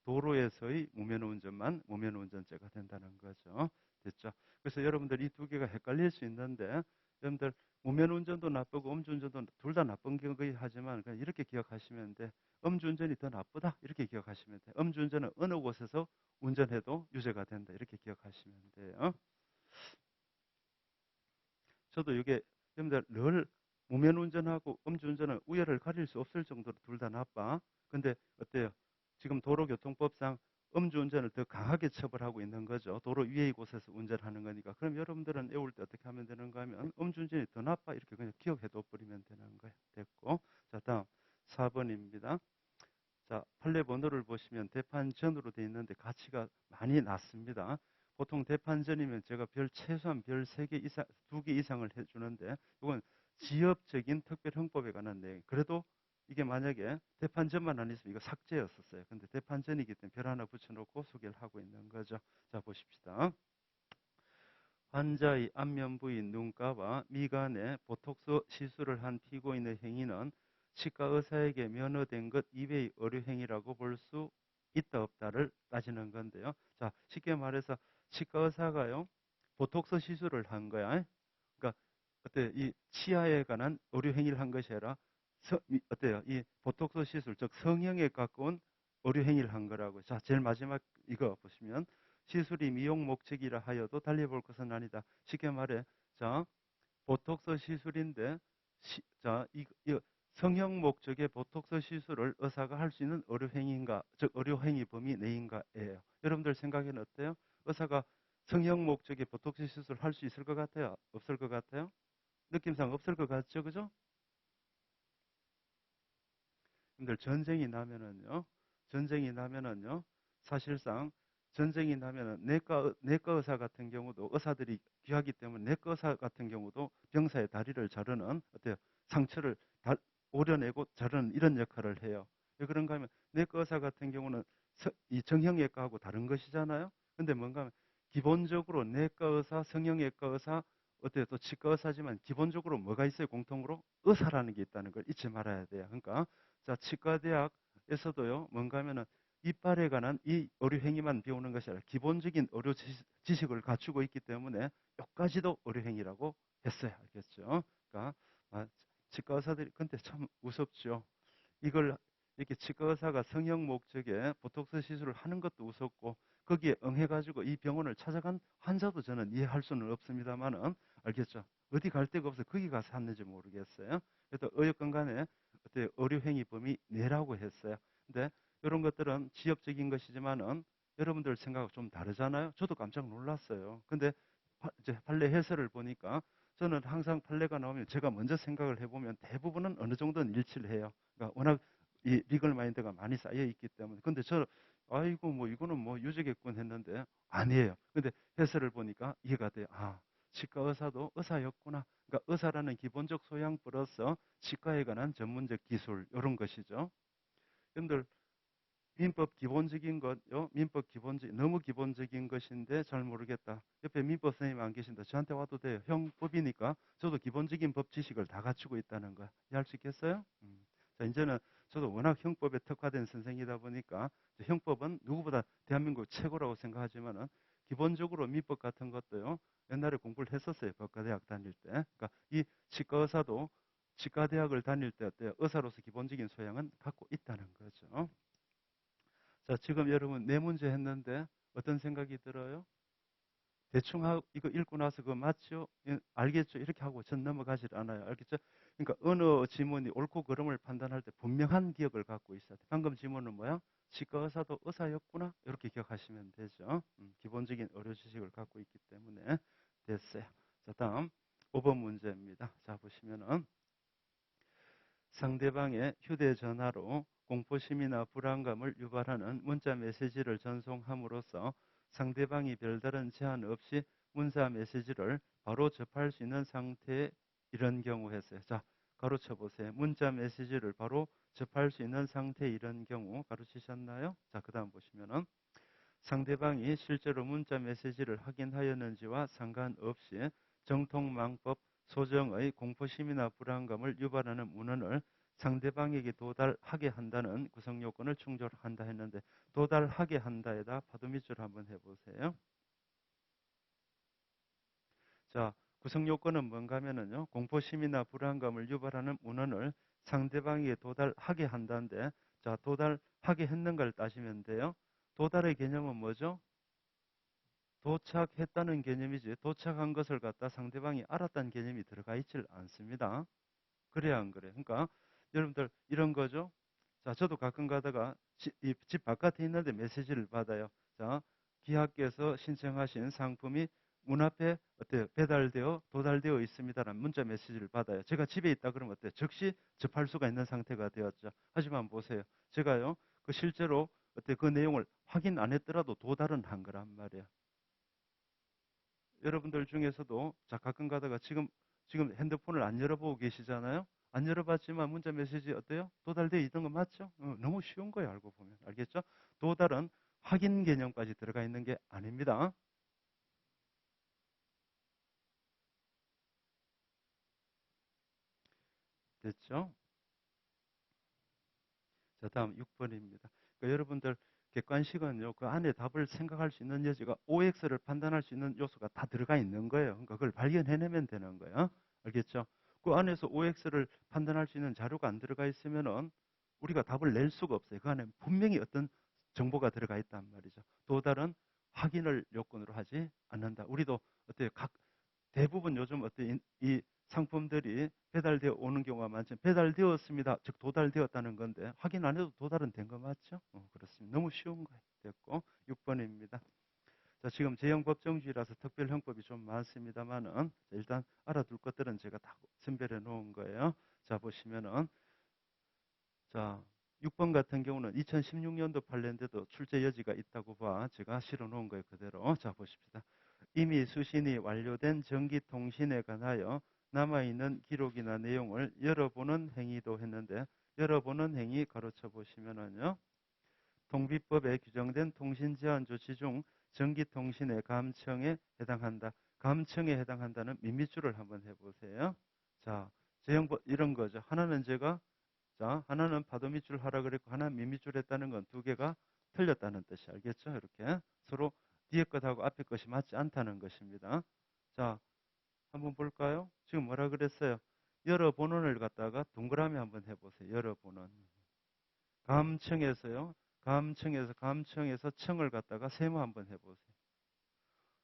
도로에서의 무면허 운전만 무면허 운전죄가 된다는 거죠. 됐죠? 그래서 여러분들 이 두 개가 헷갈릴 수 있는데 여러분들 무면허 운전도 나쁘고 음주운전도 둘 다 나쁜 거긴 하지만 그냥 이렇게 기억하시면 돼. 음주운전이 더 나쁘다. 이렇게 기억하시면 돼. 음주운전은 어느 곳에서 운전해도 유죄가 된다. 이렇게 기억하시면 돼요. 저도 이게 여러분들 늘 무면 운전하고 음주운전은 우열을 가릴 수 없을 정도로 둘 다 나빠. 근데 어때요? 지금 도로교통법상 음주운전을 더 강하게 처벌하고 있는 거죠. 도로 위의 곳에서 운전하는 거니까. 그럼 여러분들은 애울 때 어떻게 하면 되는가 하면 음주운전이 더 나빠 이렇게 그냥 기억해둬 버리면 되는 거예요. 됐고. 자, 다음 4번입니다. 자, 판례 번호를 보시면 대판전으로 되어 있는데 가치가 많이 낮습니다. 보통 대판전이면 제가 최소한 별 3개 이상, 2개 이상을 해주는데 이건 지역적인 특별형법에 관한 내용. 그래도 이게 만약에 대판전만 아니었으면 이거 삭제였었어요. 근데 대판전이기 때문에 별 하나 붙여놓고 소개를 하고 있는 거죠. 자, 보십시다. 환자의 안면 부위, 눈가와 미간에 보톡스 시술을 한 피고인의 행위는 치과 의사에게 면허된 것 이외의 의료 행위라고 볼 수 있다 없다를 따지는 건데요. 자, 쉽게 말해서 치과 의사가요, 보톡스 시술을 한 거야. 그러니까 어때요? 이 치아에 관한 의료 행위를 한 것이 아니라 어때요? 이 보톡스 시술, 즉 성형에 가까운 의료 행위를 한 거라고. 자, 제일 마지막 이거 보시면 시술이 미용 목적이라 하여도 달리 볼 것은 아니다. 쉽게 말해, 자, 보톡스 시술인데, 자, 이 성형 목적의 보톡스 시술을 의사가 할 수 있는 의료행위인가, 즉 의료행위 범위 내인가예요. 여러분들 생각에는 어때요? 의사가 성형 목적의 보톡스 시술을 할 수 있을 것 같아요? 없을 것 같아요? 느낌상 없을 것 같죠, 그죠? 근데 전쟁이 나면은요, 사실상 전쟁이 나면은 내과 의사 같은 경우도 의사들이 귀하기 때문에 내과 의사 같은 경우도 병사의 다리를 자르는 어때요? 상처를 오려내고 자르는 이런 역할을 해요. 왜 그런가 하면 내과 의사 같은 경우는 이 정형외과하고 다른 것이잖아요. 근데 뭔가 하면 기본적으로 내과 의사, 성형외과 의사, 어때요? 또 치과 의사지만 기본적으로 뭐가 있어요? 공통으로 의사라는 게 있다는 걸 잊지 말아야 돼요. 그러니까 자, 치과대학에서도요, 뭔가 하면은 이빨에 관한 이 의료 행위만 배우는 것이 아니라 기본적인 의료 지식을 갖추고 있기 때문에 여기까지도 의료 행위라고 했어요. 알겠죠? 그러니까 치과 의사들이 근데 참 무섭죠. 이걸 이렇게 치과 의사가 성형 목적의 보톡스 시술을 하는 것도 무섭고 거기에 응해가지고 이 병원을 찾아간 환자도 저는 이해할 수는 없습니다만은 알겠죠? 어디 갈 데가 없어 거기 가서 했는지 모르겠어요. 그래도 어쨌건 간에 어때 의료행위 범위 내라고 했어요. 근데 이런 것들은 지역적인 것이지만은 여러분들 생각하고 좀 다르잖아요. 저도 깜짝 놀랐어요. 근데 이제 판례 해설을 보니까 저는 항상 판례가 나오면 제가 먼저 생각을 해보면 대부분은 어느 정도는 일치를 해요. 그러니까 워낙 이 리걸 마인드가 많이 쌓여 있기 때문에. 근데 아이고, 뭐, 이거는 뭐 유죄겠군 했는데, 아니에요. 근데 해설을 보니까 이해가 돼요. 아, 치과 의사도 의사였구나. 그러니까 의사라는 기본적 소양 플러스 치과에 관한 전문적 기술, 이런 것이죠. 여러분들, 민법 기본적인 것요. 민법 너무 기본적인 것인데 잘 모르겠다. 옆에 민법 선생님 안 계신다. 저한테 와도 돼요. 형법이니까 저도 기본적인 법 지식을 다 갖추고 있다는 거. 이해할 수 있겠어요? 자, 이제는 저도 워낙 형법에 특화된 선생이다 보니까 형법은 누구보다 대한민국 최고라고 생각하지만은 기본적으로 민법 같은 것도요. 옛날에 공부를 했었어요. 법과대학 다닐 때. 그러니까 이 치과 의사도 치과대학을 다닐 때 어때요? 의사로서 기본적인 소양은 갖고 있다는 거죠. 자, 지금 여러분 네 문제 했는데 어떤 생각이 들어요? 대충 이거 읽고 나서 그거 맞죠? 예, 알겠죠? 이렇게 하고 전 넘어가질 않아요. 알겠죠? 그러니까 어느 지문이 옳고 그름을 판단할 때 분명한 기억을 갖고 있어야 돼. 방금 지문은 뭐야? 치과 의사도 의사였구나? 이렇게 기억하시면 되죠. 기본적인 의료 지식을 갖고 있기 때문에 됐어요. 자, 다음 5번 문제입니다. 자, 보시면은 상대방의 휴대전화로 공포심이나 불안감을 유발하는 문자 메시지를 전송함으로써 상대방이 별다른 제한 없이 문자 메시지를 바로 접할 수 있는 상태에 이런 경우 했어요. 자, 가로쳐 보세요. 문자 메시지를 바로 접할 수 있는 상태에 이런 경우 가로치셨나요? 자, 그 다음 보시면은 상대방이 실제로 문자 메시지를 확인하였는지와 상관없이 정통망법 소정의 공포심이나 불안감을 유발하는 문헌을 상대방에게 도달하게 한다는 구성요건을 충족한다 했는데 도달하게 한다에다 파도 밑줄 한번 해보세요. 자, 구성요건은 뭔가 하면은요. 공포심이나 불안감을 유발하는 문헌을 상대방에게 도달하게 한다는데 자, 도달하게 했는가를 따지면 돼요. 도달의 개념은 뭐죠? 도착했다는 개념이지 도착한 것을 갖다 상대방이 알았다는 개념이 들어가 있질 않습니다. 그래야 안 그래? 그러니까 여러분들 이런 거죠. 자, 저도 가끔 가다가 집 바깥에 있는데 메시지를 받아요. 자, 기하께서 신청하신 상품이 문 앞에 어때요? 배달되어 도달되어 있습니다라는 문자 메시지를 받아요. 제가 집에 있다 그러면 어때요? 즉시 접할 수가 있는 상태가 되었죠. 하지만 보세요. 제가요, 그 실제로 어때 그 내용을 확인 안 했더라도 도달은 한 거란 말이에요. 여러분들 중에서도 자 가끔 가다가 지금 핸드폰을 안 열어보고 계시잖아요. 안 열어봤지만 문자 메시지 어때요? 도달되어 있던 거 맞죠? 너무 쉬운 거예요. 알고 보면 알겠죠? 도달은 확인 개념까지 들어가 있는 게 아닙니다. 됐죠? 자 다음 6번입니다. 그러니까 여러분들 객관식은요 그 안에 답을 생각할 수 있는 여지가 OX를 판단할 수 있는 요소가 다 들어가 있는 거예요. 그러니까 그걸 발견해내면 되는 거예요. 알겠죠? 그 안에서 OX를 판단할 수 있는 자료가 안 들어가 있으면은 우리가 답을 낼 수가 없어요. 그 안에 분명히 어떤 정보가 들어가 있단 말이죠. 또 다른 확인을 요건으로 하지 않는다. 우리도 어때요? 대부분 요즘 어때 이 상품들이 배달되어 오는 경우가 많죠. 배달되었습니다. 즉 도달되었다는 건데 확인 안 해도 도달은 된 거 맞죠? 그렇습니다. 너무 쉬운 거예요. 됐고 6번입니다. 자, 지금 제형법정주의라서 특별형법이 좀 많습니다만은 일단 알아둘 것들은 제가 다 선별해 놓은 거예요. 자, 보시면은 자, 6번 같은 경우는 2016년도 판례인데도 출제 여지가 있다고 봐. 제가 실어 놓은 거예요. 그대로. 자, 보십시다. 이미 수신이 완료된 전기통신에 관하여 남아있는 기록이나 내용을 열어보는 행위도 했는데 열어보는 행위 가로쳐 보시면은요. 통비법에 규정된 통신 제한 조치 중 전기통신의 감청에 해당한다. 감청에 해당한다는 밋밋줄을 한번 해보세요. 자, 제형법 이런 거죠. 하나는 제가 자, 하나는 파도 밑줄 하라 그랬고 하나는 밑줄 했다는 건 두 개가 틀렸다는 뜻이 알겠죠? 이렇게 서로 뒤에 것하고 앞에 것이 맞지 않다는 것입니다. 자, 한번 볼까요? 지금 뭐라 그랬어요? 열어보는을 갖다가 동그라미 한번 해보세요. 열어보는. 감청에서요. 감청에서 청을 갖다가 세모 한번 해보세요.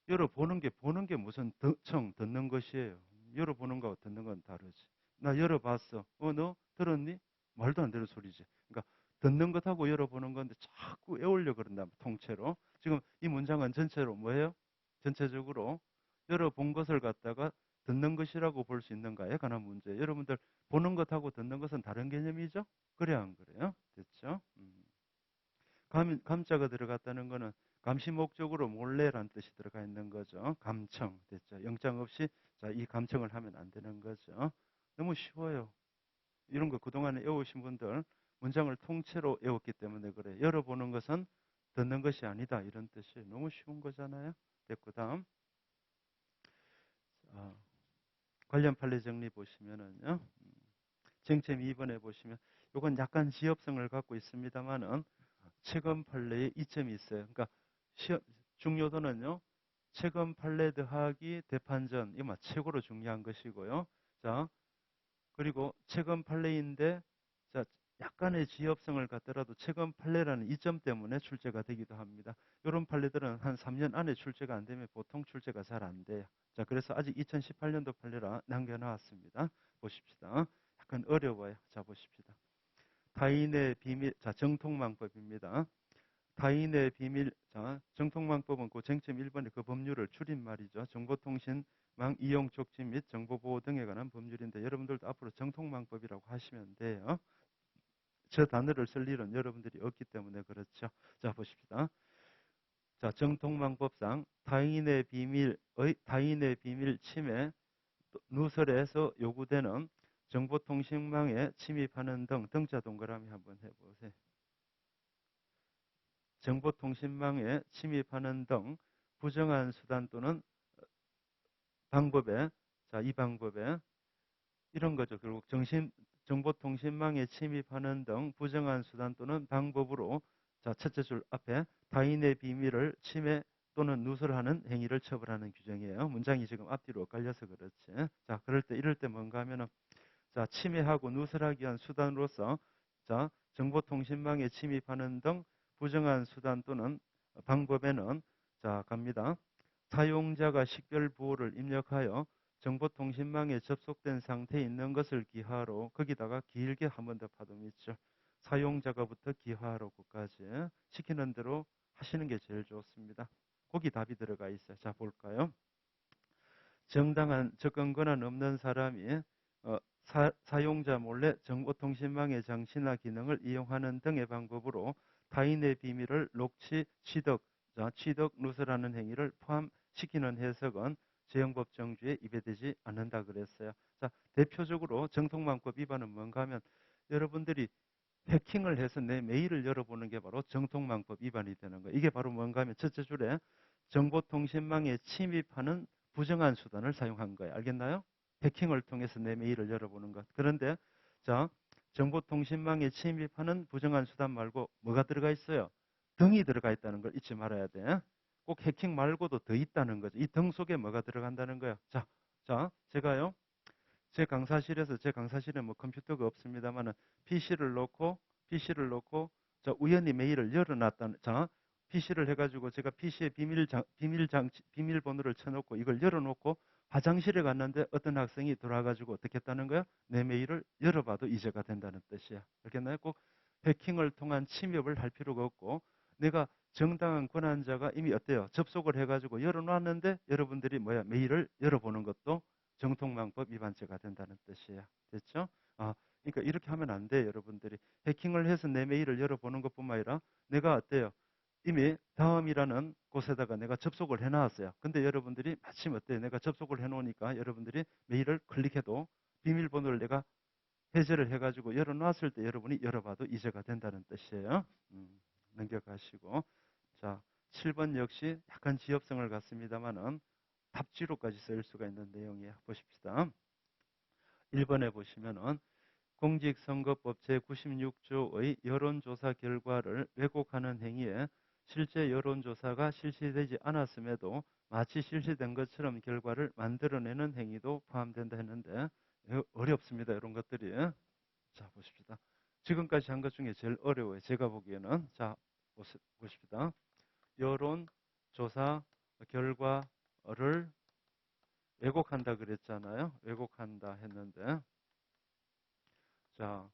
열어보는 게 보는 게 무슨 청 듣는 것이에요. 열어보는 거하고 듣는 건 다르지. 나 열어봤어. 너 들었니? 말도 안 되는 소리지. 그러니까 듣는 것하고 열어보는 건데 자꾸 애우려 그런다. 통째로. 지금 이 문장은 전체로 뭐예요? 전체적으로 열어본 것을 갖다가 듣는 것이라고 볼 수 있는가에 관한 문제. 여러분들 보는 것하고 듣는 것은 다른 개념이죠? 그래 안 그래요? 됐죠? 감자가 들어갔다는 거는 감시 목적으로 몰래란 뜻이 들어가 있는 거죠. 감청 됐죠. 영장 없이 자, 이 감청을 하면 안 되는 거죠. 너무 쉬워요. 이런 거 그동안에 외우신 분들 문장을 통째로 외웠기 때문에 그래. 열어보는 것은 듣는 것이 아니다. 이런 뜻이 너무 쉬운 거잖아요. 됐고 다음 어, 관련 판례 정리 보시면은요. 쟁점 2번에 보시면 이건 약간 지엽성을 갖고 있습니다만은 최근 판례에 이점이 있어요. 그러니까 시험, 중요도는요. 최근 판례 더하기 대판전 이거 최고로 중요한 것이고요. 자 그리고 최근 판례인데 자 약간의 지엽성을 갖더라도 최근 판례라는 이점 때문에 출제가 되기도 합니다. 이런 판례들은 한 3년 안에 출제가 안 되면 보통 출제가 잘 안 돼요. 자 그래서 아직 2018년도 판례라 남겨놨습니다. 보십시다. 약간 어려워요. 자 보십시다. 타인의 비밀, 자 정통망법입니다. 타인의 비밀, 자, 정통망법은 그 쟁점 1번의 그 법률을 줄인 말이죠. 정보통신망 이용 촉진 및 정보보호 등에 관한 법률인데 여러분들도 앞으로 정통망법이라고 하시면 돼요. 저 단어를 쓸 일은 여러분들이 없기 때문에 그렇죠. 자, 보십시다. 자, 정통망법상 타인의 비밀 침해, 누설에서 요구되는 정보통신망에 침입하는 등 등자 동그라미 한번 해보세요. 정보통신망에 침입하는 등 부정한 수단 또는 방법에 자, 이 방법에 이런 거죠. 결국 정보통신망에 침입하는 등 부정한 수단 또는 방법으로 자, 첫째 줄 앞에 타인의 비밀을 침해 또는 누설하는 행위를 처벌하는 규정이에요. 문장이 지금 앞뒤로 엇갈려서 그렇지. 자, 이럴 때 뭔가 하면은 자, 침해하고 누설하기 위한 수단으로서 자, 정보통신망에 침입하는 등 부정한 수단 또는 방법에는 자, 갑니다. 사용자가 식별 부호를 입력하여 정보통신망에 접속된 상태에 있는 것을 기하로 거기다가 길게 한 번 더 파도 밑줄. 사용자가부터 기하로까지 시키는 대로 하시는 게 제일 좋습니다. 거기 답이 들어가 있어요. 자, 볼까요? 정당한 접근 권한 없는 사람이 사용자 몰래 정보통신망의 장치나 기능을 이용하는 등의 방법으로 타인의 비밀을 녹취, 취득, 취득, 누설하는 행위를 포함시키는 해석은 재형법 정주에 위배되지 않는다 그랬어요. 자, 대표적으로 정통망법 위반은 뭔가 하면 여러분들이 해킹을 해서 내 메일을 열어보는 게 바로 정통망법 위반이 되는 거예요. 이게 바로 뭔가 하면 첫째 줄에 정보통신망에 침입하는 부정한 수단을 사용한 거예요. 알겠나요? 해킹을 통해서 내 메일을 열어보는 것. 그런데 자, 정보통신망에 침입하는 부정한 수단 말고 뭐가 들어가 있어요? 등이 들어가 있다는 걸 잊지 말아야 돼. 꼭 해킹 말고도 더 있다는 거죠. 이 등 속에 뭐가 들어간다는 거예요. 제가요. 제 강사실에 뭐 컴퓨터가 없습니다만은 PC를 놓고 우연히 메일을 열어놨다는 PC를 해가지고 제가 PC에 비밀번호를 쳐놓고 이걸 열어놓고 화장실에 갔는데 어떤 학생이 들어와가지고 어떻게 했다는 거야? 내 메일을 열어봐도 이제가 된다는 뜻이야. 알겠나요? 꼭 해킹을 통한 침입을 할 필요가 없고 내가 정당한 권한자가 이미 어때요? 접속을 해가지고 열어놨는데 여러분들이 메일을 열어보는 것도 정통망법 위반죄가 된다는 뜻이에요. 됐죠? 그러니까 이렇게 하면 안 돼요, 여러분들이. 해킹을 해서 내 메일을 열어보는 것뿐만 아니라 내가 어때요? 이미 다음이라는 곳에다가 내가 접속을 해놨어요. 근데 여러분들이 마침 어때요? 내가 접속을 해놓으니까 여러분들이 메일을 클릭해도 비밀번호를 내가 해제를 해가지고 열어놨을 때 여러분이 열어봐도 이제가 된다는 뜻이에요. 넘겨가시고. 자, 7번 역시 약간 지엽성을 갖습니다만은 답지로까지 쓰일 수가 있는 내용이에요. 보십시다. 1번에 보시면은 공직선거법 제96조의 여론조사 결과를 왜곡하는 행위에 실제 여론조사가 실시되지 않았음에도 마치 실시된 것처럼 결과를 만들어내는 행위도 포함된다 했는데 어렵습니다. 이런 것들이. 자, 보십시다. 지금까지 한 것 중에 제일 어려워요. 제가 보기에는. 자, 보십시다. 여론조사 결과를 왜곡한다 그랬잖아요. 왜곡한다 했는데 자,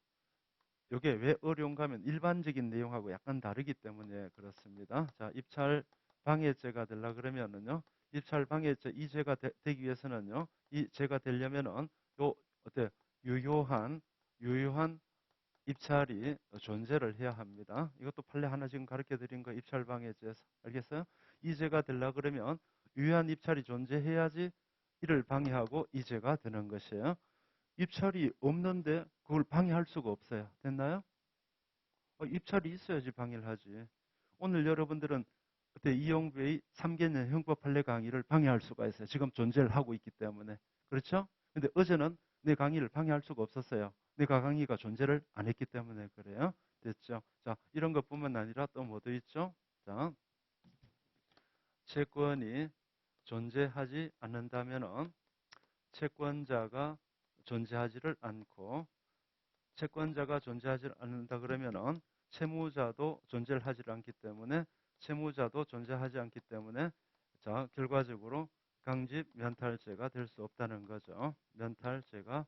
이게 왜 어려운가 하면 일반적인 내용하고 약간 다르기 때문에 그렇습니다. 자, 입찰 방해죄가 되려 그러면은요. 입찰 방해죄 이 죄가 되기 위해서는요. 이 죄가 되려면은 어때? 유효한 입찰이 존재를 해야 합니다. 이것도 판례 하나 지금 가르쳐 드린 거 입찰 방해죄 알겠어요? 이 죄가 되려 그러면 유효한 입찰이 존재해야지 이를 방해하고 이 죄가 되는 것이에요. 입찰이 없는데 그걸 방해할 수가 없어요. 됐나요? 입찰이 있어야지 방해를 하지. 오늘 여러분들은 그때 이영부의 3개년 형법 판례 강의를 방해할 수가 있어요. 지금 존재를 하고 있기 때문에. 그렇죠? 근데 어제는 내 강의를 방해할 수가 없었어요. 내가 강의가 존재를 안 했기 때문에 그래요. 됐죠? 자, 이런 것뿐만 아니라 또 뭐도 있죠? 자, 채권이 존재하지 않는다면은 채권자가 존재하지를 않고 채권자가 존재하지 않는다 그러면은 채무자도 존재를 하지 않기 때문에 채무자도 존재하지 않기 때문에 자 결과적으로 강집 면탈죄가 될 수 없다는 거죠. 면탈죄가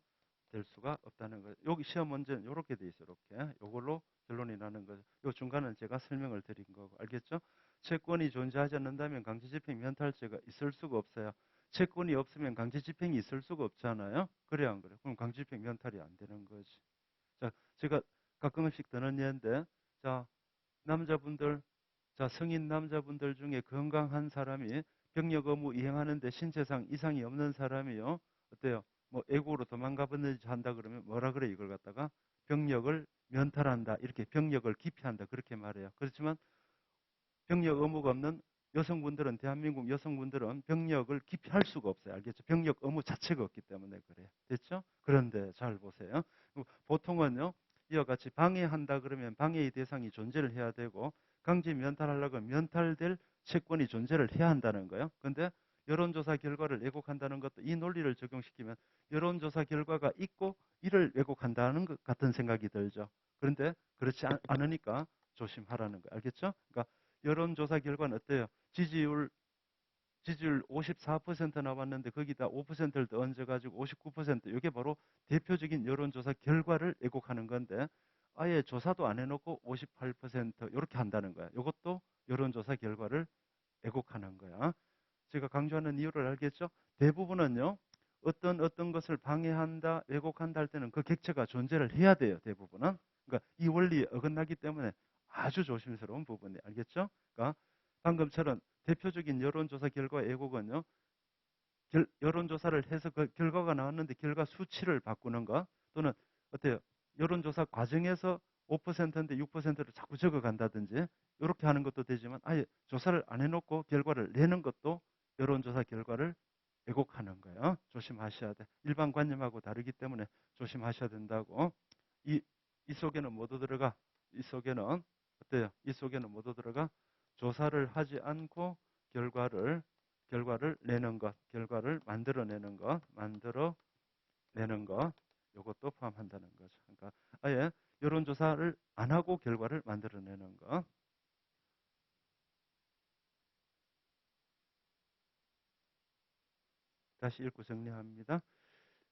될 수가 없다는 거죠. 여기 시험 문제는 이렇게 돼 있어요. 이렇게 이걸로 결론이 나는 거죠. 이 중간은 제가 설명을 드린 거고 알겠죠? 채권이 존재하지 않는다면 강제집행 면탈죄가 있을 수가 없어요. 채권이 없으면 강제집행이 있을 수가 없잖아요. 그래 안 그래? 그럼 강제집행 면탈이 안 되는 거지. 자, 제가 가끔씩 드는 예인데, 자, 남자분들, 자, 성인 남자분들 중에 건강한 사람이 병력 업무 이행하는데 신체상 이상이 없는 사람이요. 어때요? 뭐, 애국으로 도망가버리지 한다 그러면 뭐라 그래, 이걸 갖다가? 병력을 면탈한다. 이렇게 병력을 기피한다. 그렇게 말해요. 그렇지만 병력 의무가 없는 여성분들은 대한민국 여성분들은 병력을 기피할 수가 없어요. 알겠죠? 병력 의무 자체가 없기 때문에 그래요. 됐죠? 그런데 잘 보세요. 보통은요. 이와 같이 방해한다 그러면 방해의 대상이 존재를 해야 되고 강제 면탈하려고 하면 면탈될 채권이 존재를 해야 한다는 거예요. 근데 여론조사 결과를 왜곡한다는 것도 이 논리를 적용시키면 여론조사 결과가 있고 이를 왜곡한다는 것 같은 생각이 들죠. 그런데 그렇지 않으니까 조심하라는 거예요. 알겠죠? 그러니까 여론조사 결과는 어때요? 지지율 54% 나왔는데 거기다 5%를 더 얹어가지고 59%. 이게 바로 대표적인 여론조사 결과를 왜곡하는 건데 아예 조사도 안 해놓고 58% 이렇게 한다는 거야. 이것도 여론조사 결과를 왜곡하는 거야. 제가 강조하는 이유를 알겠죠? 대부분은요, 어떤 것을 방해한다, 왜곡한다 할 때는 그 객체가 존재를 해야 돼요, 대부분은. 그러니까 이 원리에 어긋나기 때문에 아주 조심스러운 부분이 알겠죠? 그러니까 방금처럼 대표적인 여론조사 결과 왜곡은요, 여론조사를 해서 그 결과가 나왔는데 결과 수치를 바꾸는 거 또는 어때요? 여론조사 과정에서 5%인데 6%를 자꾸 적어간다든지 이렇게 하는 것도 되지만 아예 조사를 안 해놓고 결과를 내는 것도 여론조사 결과를 왜곡하는 거예요. 조심하셔야 돼. 일반 관념하고 다르기 때문에 조심하셔야 된다고. 이, 이 속에는 모두 들어가. 이 속에는 어때요? 이 속에는 모두 들어가. 조사를 하지 않고 결과를 내는 것, 결과를 만들어내는 것, 만들어내는 것, 이것도 포함한다는 거죠. 그러니까 아예 여론조사를 안 하고 결과를 만들어내는 것. 다시 읽고 정리합니다.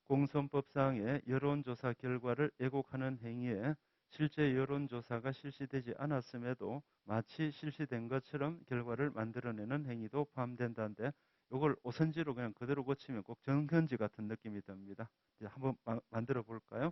공선법상의 여론조사 결과를 왜곡하는 행위에 실제 여론조사가 실시되지 않았음에도 마치 실시된 것처럼 결과를 만들어내는 행위도 포함된다는데 이걸 오선지로 그냥 그대로 고치면 꼭 정현지 같은 느낌이 듭니다. 이제 한번 만들어 볼까요?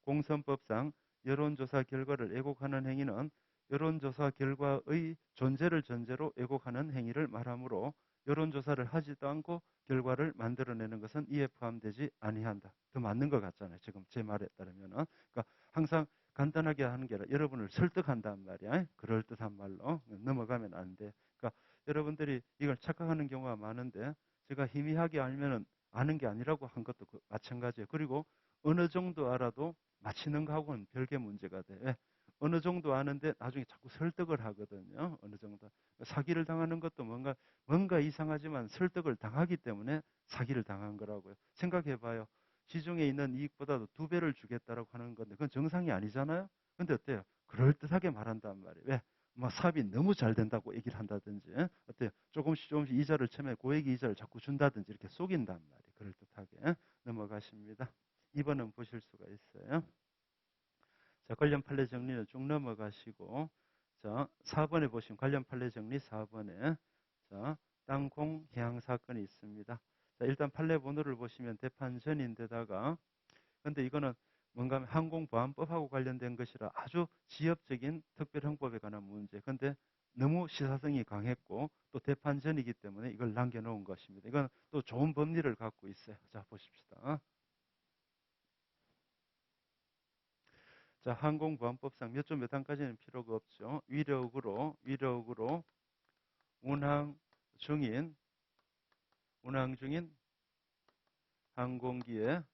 공선법상 여론조사 결과를 왜곡하는 행위는 여론조사 결과의 존재를 전제로 왜곡하는 행위를 말하므로 여론조사를 하지도 않고 결과를 만들어내는 것은 이에 포함되지 아니한다. 더 맞는 것 같잖아요. 지금 제 말에 따르면은. 그러니까 항상 간단하게 하는 게 아니라 여러분을 설득한단 말이야. 그럴듯한 말로 넘어가면 안 돼. 그러니까 여러분들이 이걸 착각하는 경우가 많은데 제가 희미하게 알면은 아는 게 아니라고 한 것도 마찬가지예요. 그리고 어느 정도 알아도 맞히는 거하고는 별개 문제가 돼. 왜? 어느 정도 아는데 나중에 자꾸 설득을 하거든요. 어느 정도. 사기를 당하는 것도 뭔가 이상하지만 설득을 당하기 때문에 사기를 당한 거라고요. 생각해 봐요. 시중에 있는 이익보다도 2배를 주겠다라고 하는 건데 그건 정상이 아니잖아요. 근데 어때요? 그럴듯하게 말한단 말이에요. 왜? 막 사업이 너무 잘 된다고 얘기를 한다든지 어때요? 조금씩 이자를 처음에 고액 이자를 자꾸 준다든지 이렇게 속인단 말이에요. 그럴듯하게 넘어가십니다. 2번은 보실 수가 있어요. 자, 관련 판례 정리는 쭉 넘어가시고, 자, 4번에 보시면 관련 판례 정리 4번에, 자, 땅콩 해양 사건이 있습니다. 자, 일단 판례 번호를 보시면 대판 전인데다가, 근데 이거는 뭔가 하면 항공보안법하고 관련된 것이라 아주 지엽적인 특별형법에 관한 문제. 근데 너무 시사성이 강했고 또 대판 전이기 때문에 이걸 남겨놓은 것입니다. 이건 또 좋은 법리를 갖고 있어요. 자, 보십시다. 자, 항공보안법상 몇 조 몇 항까지는 필요가 없죠. 위력으로 운항 중인 항공기의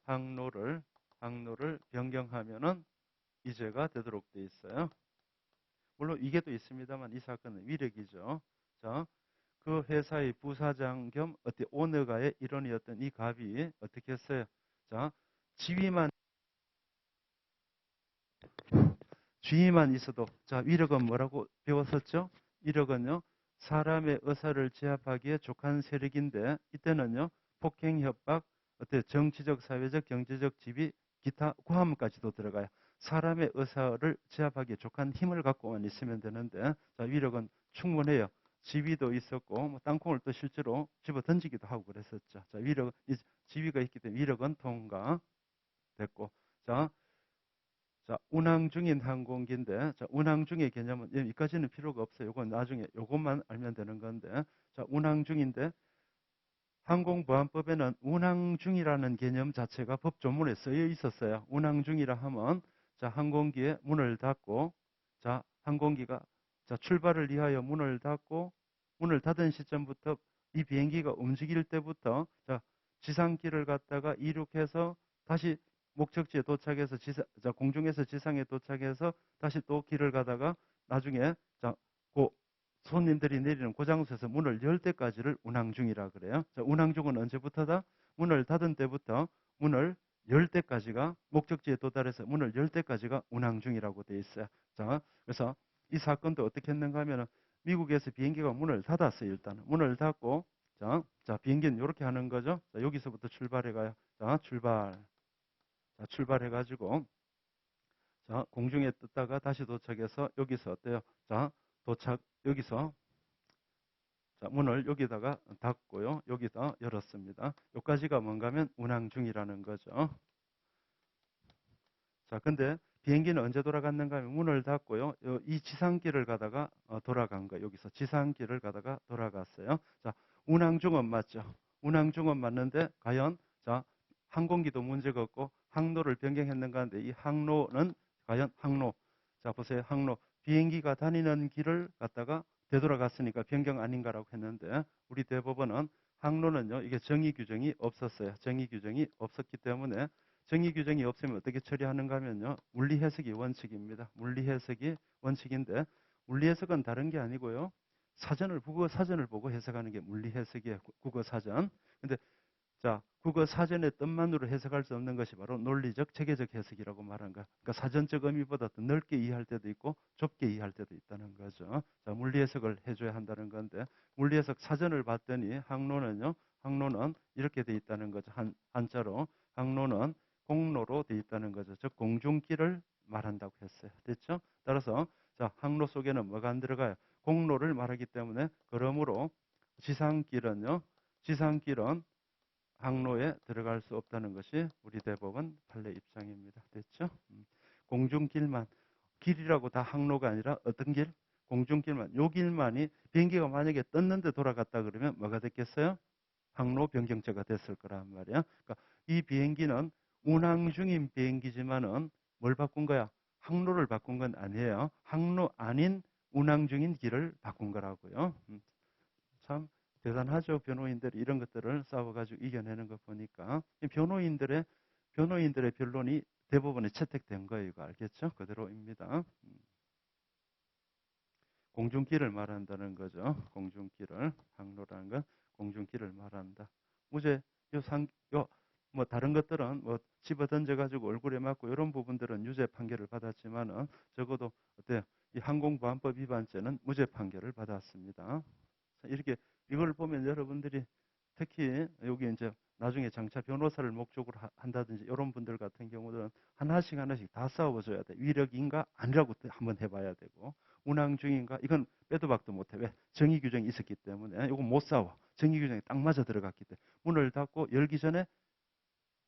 항로를 변경하면은 이죄가 되도록 돼 있어요. 물론 이게 또 있습니다만 이 사건은 위력이죠. 자, 그 회사의 부사장 겸 오너가의 일원이었던 이 갑이 어떻게 했어요? 자, 지위만 주의만 있어도 자 위력은 뭐라고 배웠었죠? 위력은요 사람의 의사를 제압하기에 족한 세력인데 이때는요 폭행, 협박, 정치적, 사회적, 경제적 지위, 기타 고함까지도 들어가요. 사람의 의사를 제압하기에 족한 힘을 갖고만 있으면 되는데 자 위력은 충분해요. 지위도 있었고 뭐 땅콩을 또 실제로 집어 던지기도 하고 그랬었죠. 자 위력 지위가 있기 때문에 위력은 통과됐고 자, 운항 중인 항공기인데, 자, 운항 중의 개념은 여기까지는 필요가 없어요. 이건 나중에 요것만 알면 되는 건데, 자, 운항 중인데 항공보안법에는 운항 중이라는 개념 자체가 법 조문에 쓰여 있었어요. 운항 중이라 하면 자, 항공기에 문을 닫고 자, 항공기가 자, 출발을 위하여 문을 닫고 문을 닫은 시점부터 이 비행기가 움직일 때부터 자, 지상길을 갔다가 이륙해서 다시 목적지에 도착해서 자, 공중에서 지상에 도착해서 다시 또 길을 가다가 나중에 자, 손님들이 내리는 고장소에서 문을 열 때까지를 운항 중이라 그래요. 자, 운항 중은 언제부터다? 문을 닫은 때부터 문을 열 때까지가 목적지에 도달해서 문을 열 때까지가 운항 중이라고 되어 있어요. 자, 그래서 이 사건도 어떻게 했는가 하면은 미국에서 비행기가 문을 닫았어요. 일단 문을 닫고 자, 비행기는 이렇게 하는 거죠. 자, 여기서부터 출발해 가요. 자, 출발해 가지고 자, 공중에 떴다가 다시 도착해서 여기서 어때요? 자, 도착, 여기서 자, 문을 여기다가 닫고요. 여기다 열었습니다. 여기까지가 뭔가 하면 운항 중이라는 거죠. 자, 근데 비행기는 언제 돌아갔는가 하면 문을 닫고요. 이 지상길을 가다가 돌아간 거예요. 여기서 지상길을 가다가 돌아갔어요. 자, 운항 중은 맞죠? 운항 중은 맞는데 과연 자, 항공기도 문제가 없고 항로를 변경했는가 하는데 이 항로는 과연 항로. 자, 보세요. 항로. 비행기가 다니는 길을 갖다가 되돌아갔으니까 변경 아닌가라고 했는데 우리 대법원은 항로는요. 이게 정의 규정이 없었어요. 정의 규정이 없었기 때문에 정의 규정이 없으면 어떻게 처리하는가 하면요. 물리 해석이 원칙입니다. 물리 해석이 원칙인데 물리 해석은 다른 게 아니고요. 사전을 국어 사전을 보고 해석하는 게 물리 해석이에요. 국어 사전. 근데 자, 국어 사전의 뜻만으로 해석할 수 없는 것이 바로 논리적, 체계적 해석이라고 말한 거. 그러니까 사전적 의미보다 더 넓게 이해할 때도 있고 좁게 이해할 때도 있다는 거죠. 자, 물리 해석을 해줘야 한다는 건데 물리 해석 사전을 봤더니 항로는요. 항로는 이렇게 돼 있다는 거죠. 한자로 항로는 공로로 돼 있다는 거죠. 즉 공중길을 말한다고 했어요. 됐죠? 따라서 자, 항로 속에는 뭐가 안 들어가요? 공로를 말하기 때문에 그러므로 지상길은요. 지상길은 항로에 들어갈 수 없다는 것이 우리 대법원 판례 입장입니다. 됐죠? 공중길만 길이라고 다 항로가 아니라 어떤 길? 공중길만 요 길만이 비행기가 만약에 떴는데 돌아갔다 그러면 뭐가 됐겠어요? 항로 변경죄가 됐을 거란 말이야. 그러니까 이 비행기는 운항 중인 비행기지만은 뭘 바꾼 거야? 항로를 바꾼 건 아니에요. 항로 아닌 운항 중인 길을 바꾼 거라고요. 참 대단하죠. 변호인들이 이런 것들을 싸워가지고 이겨내는 거 보니까 변호인들의 변론이 대부분에 채택된 거예요. 이거 알겠죠? 그대로입니다. 공중길을 말한다는 거죠. 공중길을 항로라는 건 공중길을 말한다. 무죄 뭐 다른 것들은 뭐 집어 던져가지고 얼굴에 맞고 이런 부분들은 유죄 판결을 받았지만은 적어도 어때요? 이 항공보안법 위반죄는 무죄 판결을 받았습니다. 이렇게 이걸 보면 여러분들이 특히 여기 이제 나중에 장차 변호사를 목적으로 한다든지 이런 분들 같은 경우는 하나씩 하나씩 다 싸워줘야 돼. 위력인가 아니라고 한번 해봐야 되고 운항 중인가 이건 빼도 박도 못해. 왜? 정의 규정이 있었기 때문에 이건 못 싸워. 정의 규정이 딱 맞아 들어갔기 때문에 문을 닫고 열기 전에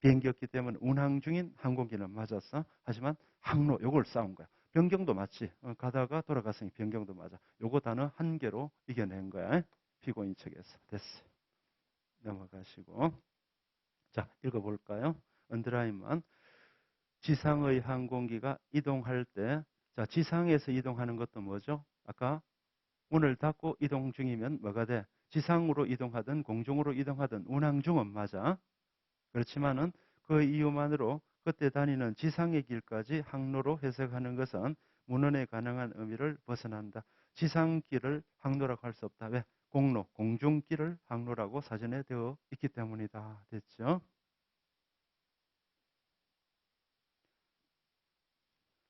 비행기였기 때문에 운항 중인 항공기는 맞았어. 하지만 항로 요걸 싸운 거야. 변경도 맞지. 가다가 돌아갔으니 변경도 맞아. 요거 단어 한 개로 이겨낸 거야. 피고인 측에서. 됐어. 넘어가시고. 자, 읽어볼까요? 언더라인만. 지상의 항공기가 이동할 때, 자, 지상에서 이동하는 것도 뭐죠? 아까 문을 닫고 이동 중이면 뭐가 돼? 지상으로 이동하든 공중으로 이동하든 운항 중은 맞아. 그렇지만은 그 이유만으로 그때 다니는 지상의 길까지 항로로 해석하는 것은 문헌에 가능한 의미를 벗어난다. 지상길을 항로라고 할 수 없다. 왜? 공로, 공중길을 항로라고 사전에 되어 있기 때문이다. 됐죠?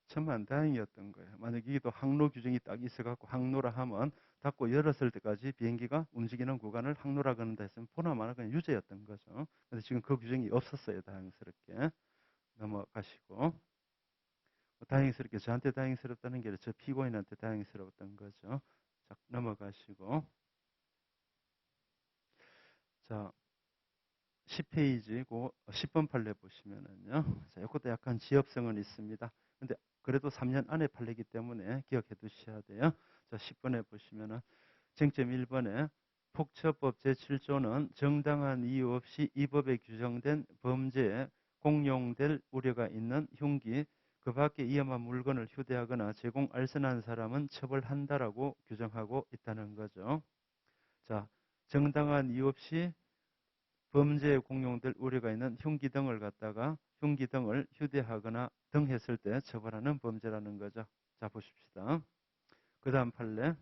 천만 다행이었던 거예요. 만약 여기도 항로 규정이 딱 있어갖고 항로라 하면 닫고 열었을 때까지 비행기가 움직이는 구간을 항로라 그런다 했으면 보나마나 그냥 유죄였던 거죠. 근데 지금 그 규정이 없었어요. 다행스럽게. 넘어가시고. 다행스럽게 저한테 다행스럽다는 게 아니라 저 피고인한테 다행스러웠던 거죠. 자, 넘어가시고. 자, 10페이지고 10번 판례 보시면은요. 자, 이것도 약간 지엽성은 있습니다. 근데 그래도 3년 안에 판례이기 때문에 기억해 두셔야 돼요. 자, 10번에 보시면은 쟁점 1번에 폭처법 제7조는 정당한 이유 없이 이 법에 규정된 범죄에 공용될 우려가 있는 흉기, 그 밖에 위험한 물건을 휴대하거나 제공 알선한 사람은 처벌한다라고 규정하고 있다는 거죠. 자, 정당한 이유 없이 범죄에 공용될 우려가 있는 흉기 등을 갖다가 흉기 등을 휴대하거나 등했을 때 처벌하는 범죄라는 거죠. 자, 보십시다. 그 다음 판례.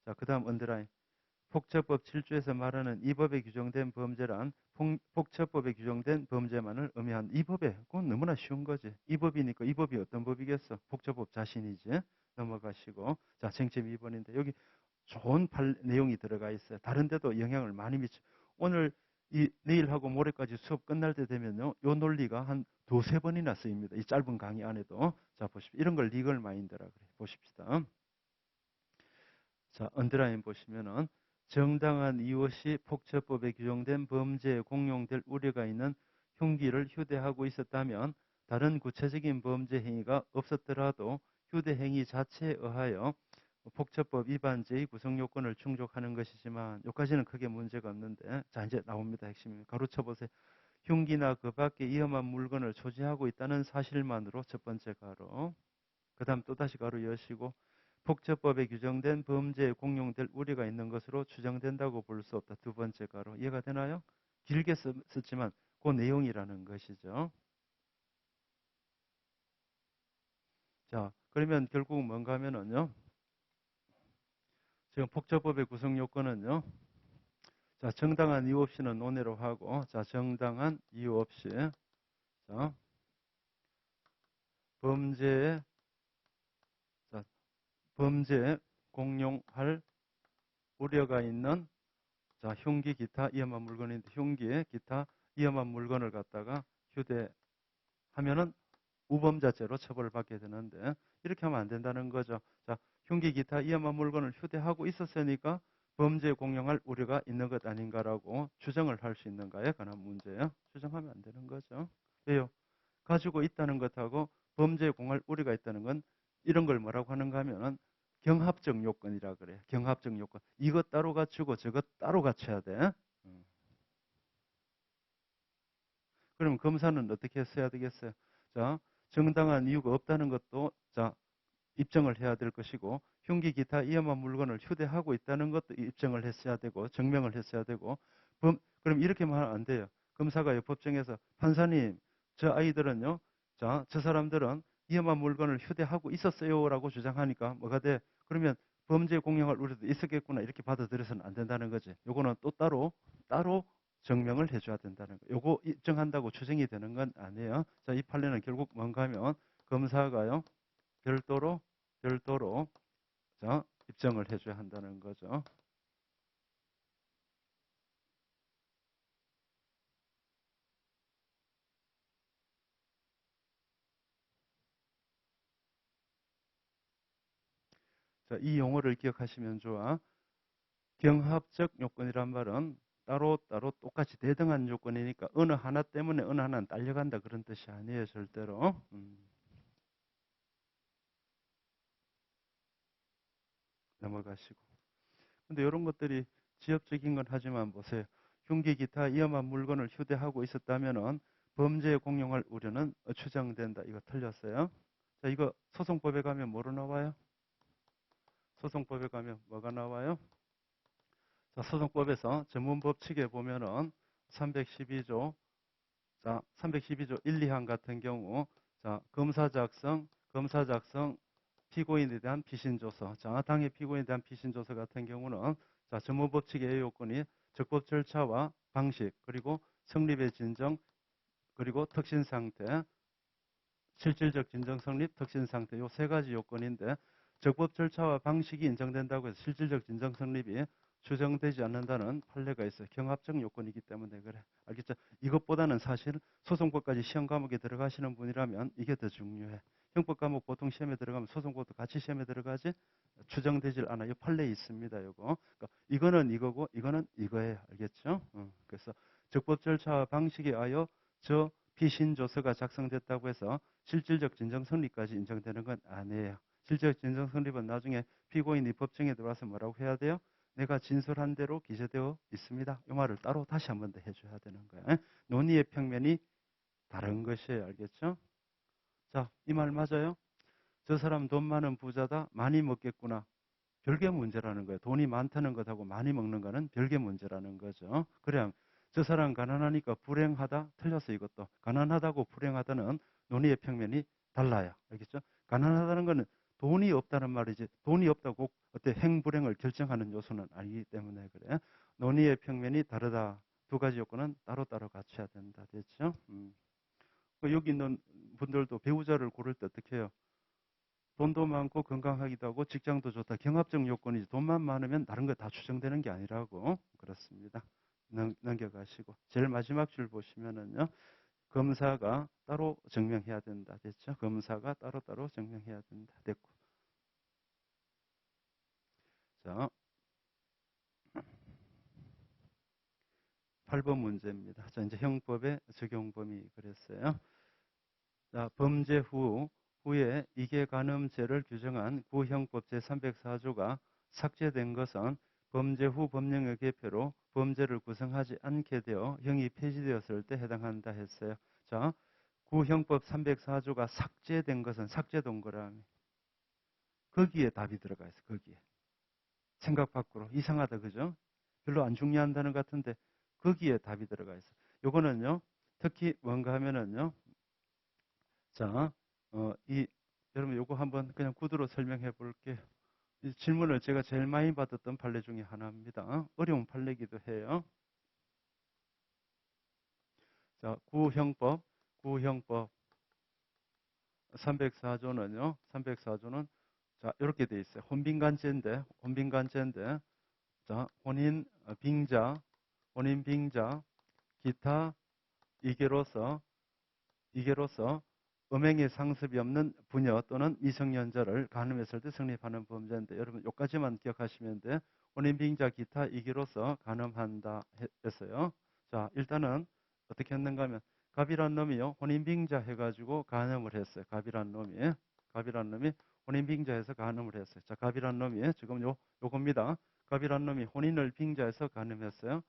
자, 그 다음 언더라인. 폭처법 7조에서 말하는 이 법에 규정된 범죄란 폭처법에 규정된 범죄만을 의미한 이 법에 그건 너무나 쉬운 거지. 이 법이니까 이 법이 어떤 법이겠어? 폭처법 자신이지. 넘어가시고 자 쟁점 2번인데 여기 좋은 내용이 들어가 있어요. 다른 데도 영향을 많이 미쳐. 오늘 이 내일하고 모레까지 수업 끝날 때 되면요. 요 논리가 한 두세 번이나 쓰입니다. 이 짧은 강의 안에도. 자, 보십시오. 이런 걸 리걸 마인드라 그래. 보십시다. 자, 언더라인 보시면은 정당한 이유 없이 폭처법에 규정된 범죄에 공용될 우려가 있는 흉기를 휴대하고 있었다면 다른 구체적인 범죄 행위가 없었더라도 휴대 행위 자체에 의하여 폭처법 위반죄의 구성 요건을 충족하는 것이지만 여기까지는 크게 문제가 없는데 자 이제 나옵니다. 핵심이 가로쳐 보세요. 흉기나 그 밖에 위험한 물건을 소지하고 있다는 사실만으로 첫 번째 가로 그 다음 또다시 가로 여시고 폭처법에 규정된 범죄에 공용될 우려가 있는 것으로 추정된다고 볼 수 없다. 두 번째 가로 이해가 되나요? 길게 썼지만 그 내용이라는 것이죠. 자 그러면 결국 뭔가 하면은요. 지금 폭처법의 구성 요건은요. 자, 정당한 이유 없이는 논외로 하고, 자, 정당한 이유 없이, 자, 범죄에, 자, 범죄에 공용할 우려가 있는, 자, 흉기, 기타, 위험한 물건인데, 흉기에 기타, 위험한 물건을 갖다가 휴대하면은 우범자죄로 처벌받게 되는데, 이렇게 하면 안 된다는 거죠. 자, 흉기, 기타, 위험한 물건을 휴대하고 있었으니까 범죄에 공용할 우려가 있는 것 아닌가라고 추정을 할 수 있는가에 관한 문제예요. 추정하면 안 되는 거죠. 왜요? 가지고 있다는 것하고 범죄에 공할 우려가 있다는 건 이런 걸 뭐라고 하는가 하면은 경합적 요건이라 그래요. 경합적 요건. 이것 따로 갖추고 저것 따로 갖춰야 돼. 그럼 검사는 어떻게 했어야 되겠어요? 자, 정당한 이유가 없다는 것도 자, 입증을 해야 될 것이고 흉기 기타 위험한 물건을 휴대하고 있다는 것도 입증을 했어야 되고 증명을 했어야 되고 그럼 이렇게 말하면 안 돼요. 검사가 법정에서 판사님 저 아이들은요. 자, 저 사람들은 위험한 물건을 휴대하고 있었어요라고 주장하니까 뭐가 돼? 그러면 범죄 공용할 우려도 있었겠구나 이렇게 받아들여서는 안 된다는 거지. 요거는 또 따로 증명을 해줘야 된다는 거. 요거 입증한다고 추정이 되는 건 아니에요. 자, 이 판례는 결국 뭔가 하면 검사가요. 별도로 자, 입증을 해줘야 한다는 거죠. 자, 이 용어를 기억하시면 좋아. 경합적 요건이란 말은 따로 똑같이 대등한 요건이니까 어느 하나 때문에 어느 하나는 딸려간다 그런 뜻이 아니에요, 절대로. 넘어가시고. 근데 이런 것들이 지엽적인 건 하지만 보세요. 흉기 기타 위험한 물건을 휴대하고 있었다면은 범죄에 공용할 우려는 추정된다. 이거 틀렸어요. 자, 이거 소송법에 가면 뭐로 나와요? 소송법에 가면 뭐가 나와요? 자, 소송법에서 전문법칙에 보면은 312조, 자, 312조 1, 2항 같은 경우, 자, 검사 작성, 피고인에 대한 피신조서, 자, 당해 피고인에 대한 피신조서 같은 경우는, 자, 전문법칙의 요건이 적법 절차와 방식, 그리고 성립의 진정, 그리고 특신 상태, 실질적 진정 성립, 특신 상태 요 세 가지 요건인데 적법 절차와 방식이 인정된다고 해서 실질적 진정 성립이 추정되지 않는다는 판례가 있어요. 경합적 요건이기 때문에 그래. 알겠죠? 이것보다는 사실 소송법까지 시험 과목에 들어가시는 분이라면 이게 더 중요해. 형법 과목 보통 시험에 들어가면 소송법도 같이 시험에 들어가지 추정되질 않아요. 판례 있습니다. 요거. 그러니까 이거는 이거고 이거는 이거예요. 알겠죠? 그래서 적법 절차와 방식에 의하여 저 피신조서가 작성됐다고 해서 실질적 진정 성립까지 인정되는 건 아니에요. 실질적 진정 성립은 나중에 피고인이 법정에 들어와서 뭐라고 해야 돼요? 내가 진술한 대로 기재되어 있습니다. 이 말을 따로 다시 한 번 더 해줘야 되는 거예요. 논의의 평면이 다른 것이에요. 알겠죠? 자, 이 말 맞아요? 저 사람 돈 많은 부자다. 많이 먹겠구나. 별개 문제라는 거예요. 돈이 많다는 것하고 많이 먹는 거는 별개 문제라는 거죠. 그냥 저 사람 가난하니까 불행하다? 틀렸어 이것도. 가난하다고 불행하다는 논의의 평면이 달라요. 알겠죠? 가난하다는 거는 돈이 없다는 말이지 돈이 없다고 어때 행불행을 결정하는 요소는 아니기 때문에 그래. 논의의 평면이 다르다. 두 가지 요건은 따로따로 갖춰야 된다. 됐죠? 여기 있는 분들도 배우자를 고를 때 어떻게 해요? 돈도 많고 건강하기도 하고 직장도 좋다. 경합적 요건이지. 돈만 많으면 다른 거 다 추정되는 게 아니라고. 그렇습니다. 넘겨가시고. 제일 마지막 줄 보시면은요. 검사가 따로 증명해야 된다. 됐죠? 검사가 따로따로 증명해야 된다. 됐고. 자, 8번 문제입니다. 자, 이제 형법의 적용 범위 그랬어요. 자, 범죄 후에 이계 간음죄를 규정한 구형법 제304조가 삭제된 것은 범죄 후 법령의 개표로 범죄를 구성하지 않게 되어 형이 폐지되었을 때 해당한다 했어요. 자, 구형법 304조가 삭제된 것은 삭제된 거라면 거기에 답이 들어가 있어. 거기에. 생각 밖으로. 이상하다. 그죠? 별로 안 중요한 단어 같은데 거기에 답이 들어가 있어. 요거는요. 특히 뭔가 하면은요. 자, 여러분 요거 한번 그냥 구두로 설명해 볼게요. 이 질문을 제가 제일 많이 받았던 판례 중에 하나입니다. 어려운 판례기도 해요. 자, 구형법 304조는 자, 이렇게 돼 있어요. 혼빈간죄인데, 자, 혼인 빙자, 기타 이계로서 음행의 상습이 없는 부녀 또는 미성년자를 간음했을 때 성립하는 범죄인데 여러분 여기까지만 기억하시면 돼. 혼인빙자 기타 이계로서 간음한다 했어요. 자, 일단은 어떻게 했는가 하면 갑이란 놈이요. 혼인빙자 해가지고 간음을 했어요. 갑이란 놈이 혼인빙자해서 간음을 했어요. 자, 갑이란 놈이 지금 요겁니다. 갑이란 놈이 혼인을 빙자해서 간음했어요.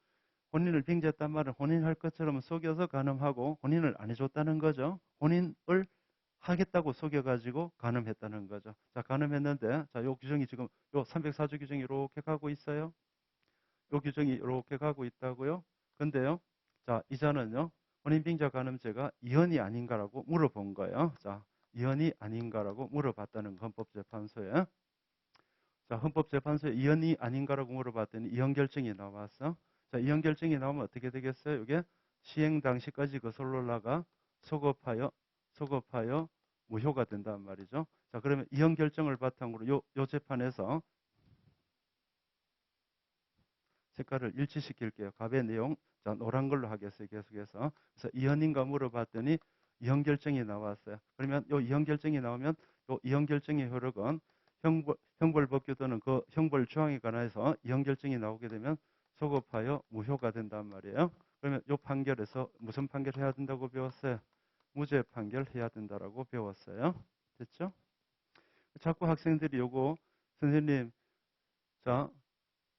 혼인을 빙자했단 말은 혼인할 것처럼 속여서 간음하고 혼인을 안 해줬다는 거죠. 혼인을 하겠다고 속여가지고 간음했다는 거죠. 자, 간음했는데, 자, 요 규정이 지금, 요 304조 규정이 이렇게 가고 있어요. 요 규정이 이렇게 가고 있다고요. 근데요, 자, 이자는요, 혼인빙자 간음죄가 이혼이 아닌가라고 물어본 거예요. 자, 이혼이 아닌가라고 물어봤다는 거, 헌법재판소에. 자, 헌법재판소에 이혼이 아닌가라고 물어봤더니 이혼 결정이 나왔어. 자, 이혼 결정이 나오면 어떻게 되겠어요? 이게 시행 당시까지 거슬러 올라가 소급하여 무효가 된단 말이죠. 자, 그러면 이혼 결정을 바탕으로 요 재판에서 색깔을 일치시킬게요. 갑의 내용, 자, 노란 걸로 하겠어요. 계속해서. 그래서 이혼인가 물어봤더니 이혼 결정이 나왔어요. 그러면 요 이혼 결정이 나오면 요 이혼 결정의 효력은 형벌법규 또는 그 형벌 조항에 관해서 이혼 결정이 나오게 되면 소급하여 무효가 된단 말이에요. 그러면 요 판결에서 무슨 판결 해야 된다고 배웠어요? 무죄 판결 해야 된다라고 배웠어요. 됐죠? 자꾸 학생들이 요거 선생님, 자,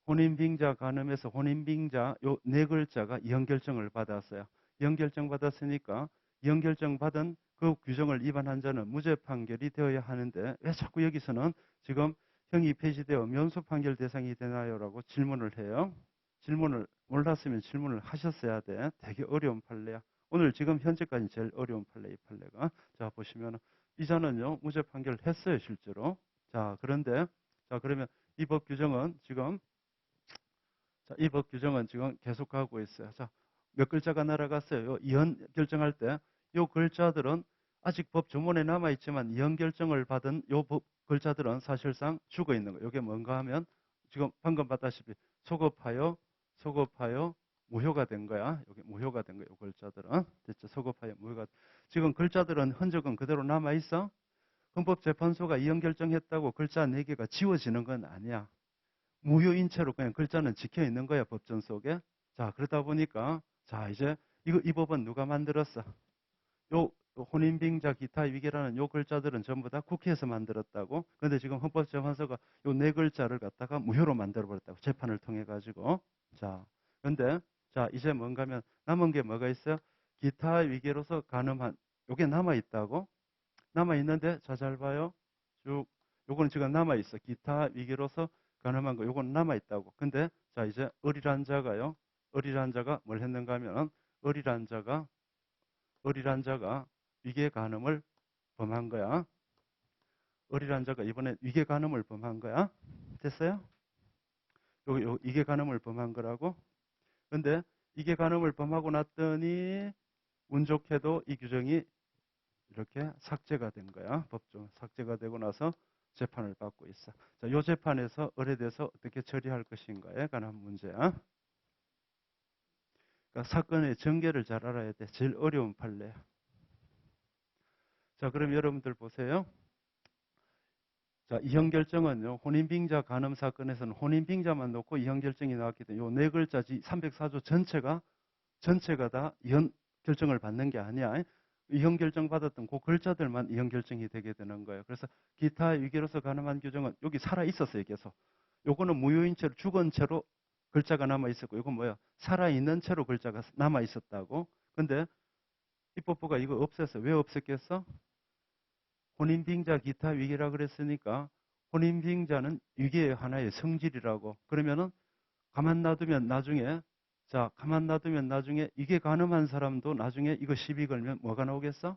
혼인빙자 간음에서 혼인빙자 요 네 글자가 이혼결정을 받았어요. 이혼결정 받았으니까 이혼결정 받은 그 규정을 위반한 자는 무죄 판결이 되어야 하는데 왜 자꾸 여기서는 지금 형이 폐지되어 면소 판결 대상이 되나요? 라고 질문을 해요. 질문을 몰랐으면 질문을 하셨어야 돼. 되게 어려운 판례야. 오늘 지금 현재까지 제일 어려운 판례, 이 판례가. 자, 보시면 이자는요, 무죄 판결을 했어요, 실제로. 자, 그런데, 자, 그러면 이 법 규정은 지금 자, 이 법 규정은 지금 계속 가고 있어요. 자, 몇 글자가 날아갔어요. 요 이혼 결정할 때, 요 글자들은 아직 법 조문에 남아있지만 이혼 결정을 받은 요 법 글자들은 사실상 죽어 있는 거예요. 이게 뭔가 하면 지금 방금 봤다시피 소급하여 무효가 된 거야. 여기 무효가 된 거예요. 요 글자들은. 됐죠? 소급하여 무효가. 지금 글자들은 흔적은 그대로 남아있어. 헌법재판소가 이혼 결정했다고 글자 4개가 지워지는 건 아니야. 무효인 채로 그냥 글자는 지켜 있는 거야, 법전 속에. 자, 그러다 보니까, 자, 이제, 이 법은 누가 만들었어? 요, 혼인빙자 기타 위계라는 요 글자들은 전부 다 국회에서 만들었다고. 근데 지금 헌법재판소가 요 네 글자를 갖다가 무효로 만들어버렸다고. 재판을 통해가지고. 자, 근데, 자, 이제 뭔가 하면 남은 게 뭐가 있어요? 기타 위계로서 가늠한, 요게 남아있다고? 남아있는데, 자, 잘 봐요. 쭉, 요거는 지금 남아있어. 기타 위계로서 가늠한 거, 요건 남아있다고. 근데, 자, 이제, 어리란 자가 뭘 했는가 하면, 어리란 자가 위계 간음을 범한 거야. 어리란 자가 이번에 위계 간음을 범한 거야. 됐어요? 이게 간음을 범한 거라고. 근데, 이게 간음을 범하고 났더니, 운 좋게도 이 규정이 이렇게 삭제가 된 거야. 법정 삭제가 되고 나서 재판을 받고 있어. 자, 이 재판에서 의뢰돼서 어떻게 처리할 것인가에 관한 문제야. 그러니까 사건의 전개를 잘 알아야 돼. 제일 어려운 판례야. 자, 그럼 여러분들 보세요. 자, 이형결정은요, 혼인빙자 간음 사건에서는 혼인빙자만 놓고 이형결정이 나왔기 때문에 요 네 글자지 304조 전체가 다 이형결정을 받는 게 아니야. 이형결정 받았던 그 글자들만 이형결정이 되게 되는 거예요. 그래서 기타 위기로서 간음한 규정은 여기 살아 있었어요, 계속. 요거는 무효인 채로 죽은 채로 글자가 남아 있었고, 이건 뭐야? 살아 있는 채로 글자가 남아 있었다고. 근데 입법부가 이거 없앴어. 왜 없앴겠어? 혼인빙자 기타 위기라 그랬으니까 혼인빙자는 위기의 하나의 성질이라고. 그러면은 가만 놔두면 나중에 가만 놔두면 나중에 이게 가늠한 사람도 나중에 이거 시비 걸면 뭐가 나오겠어?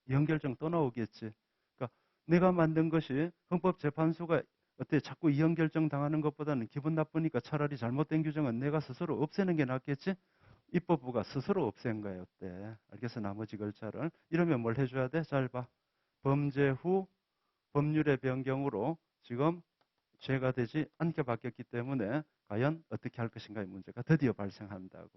이형결정 또 나오겠지. 그러니까 내가 만든 것이 헌법재판소가 어때 자꾸 이형결정 당하는 것보다는 기분 나쁘니까 차라리 잘못된 규정은 내가 스스로 없애는 게 낫겠지? 입법부가 스스로 없앤 거예요. 어때? 알겠어? 나머지 글자를. 이러면 뭘 해줘야 돼? 잘 봐. 범죄 후 법률의 변경으로 지금 죄가 되지 않게 바뀌었기 때문에 과연 어떻게 할 것인가의 문제가 드디어 발생한다고.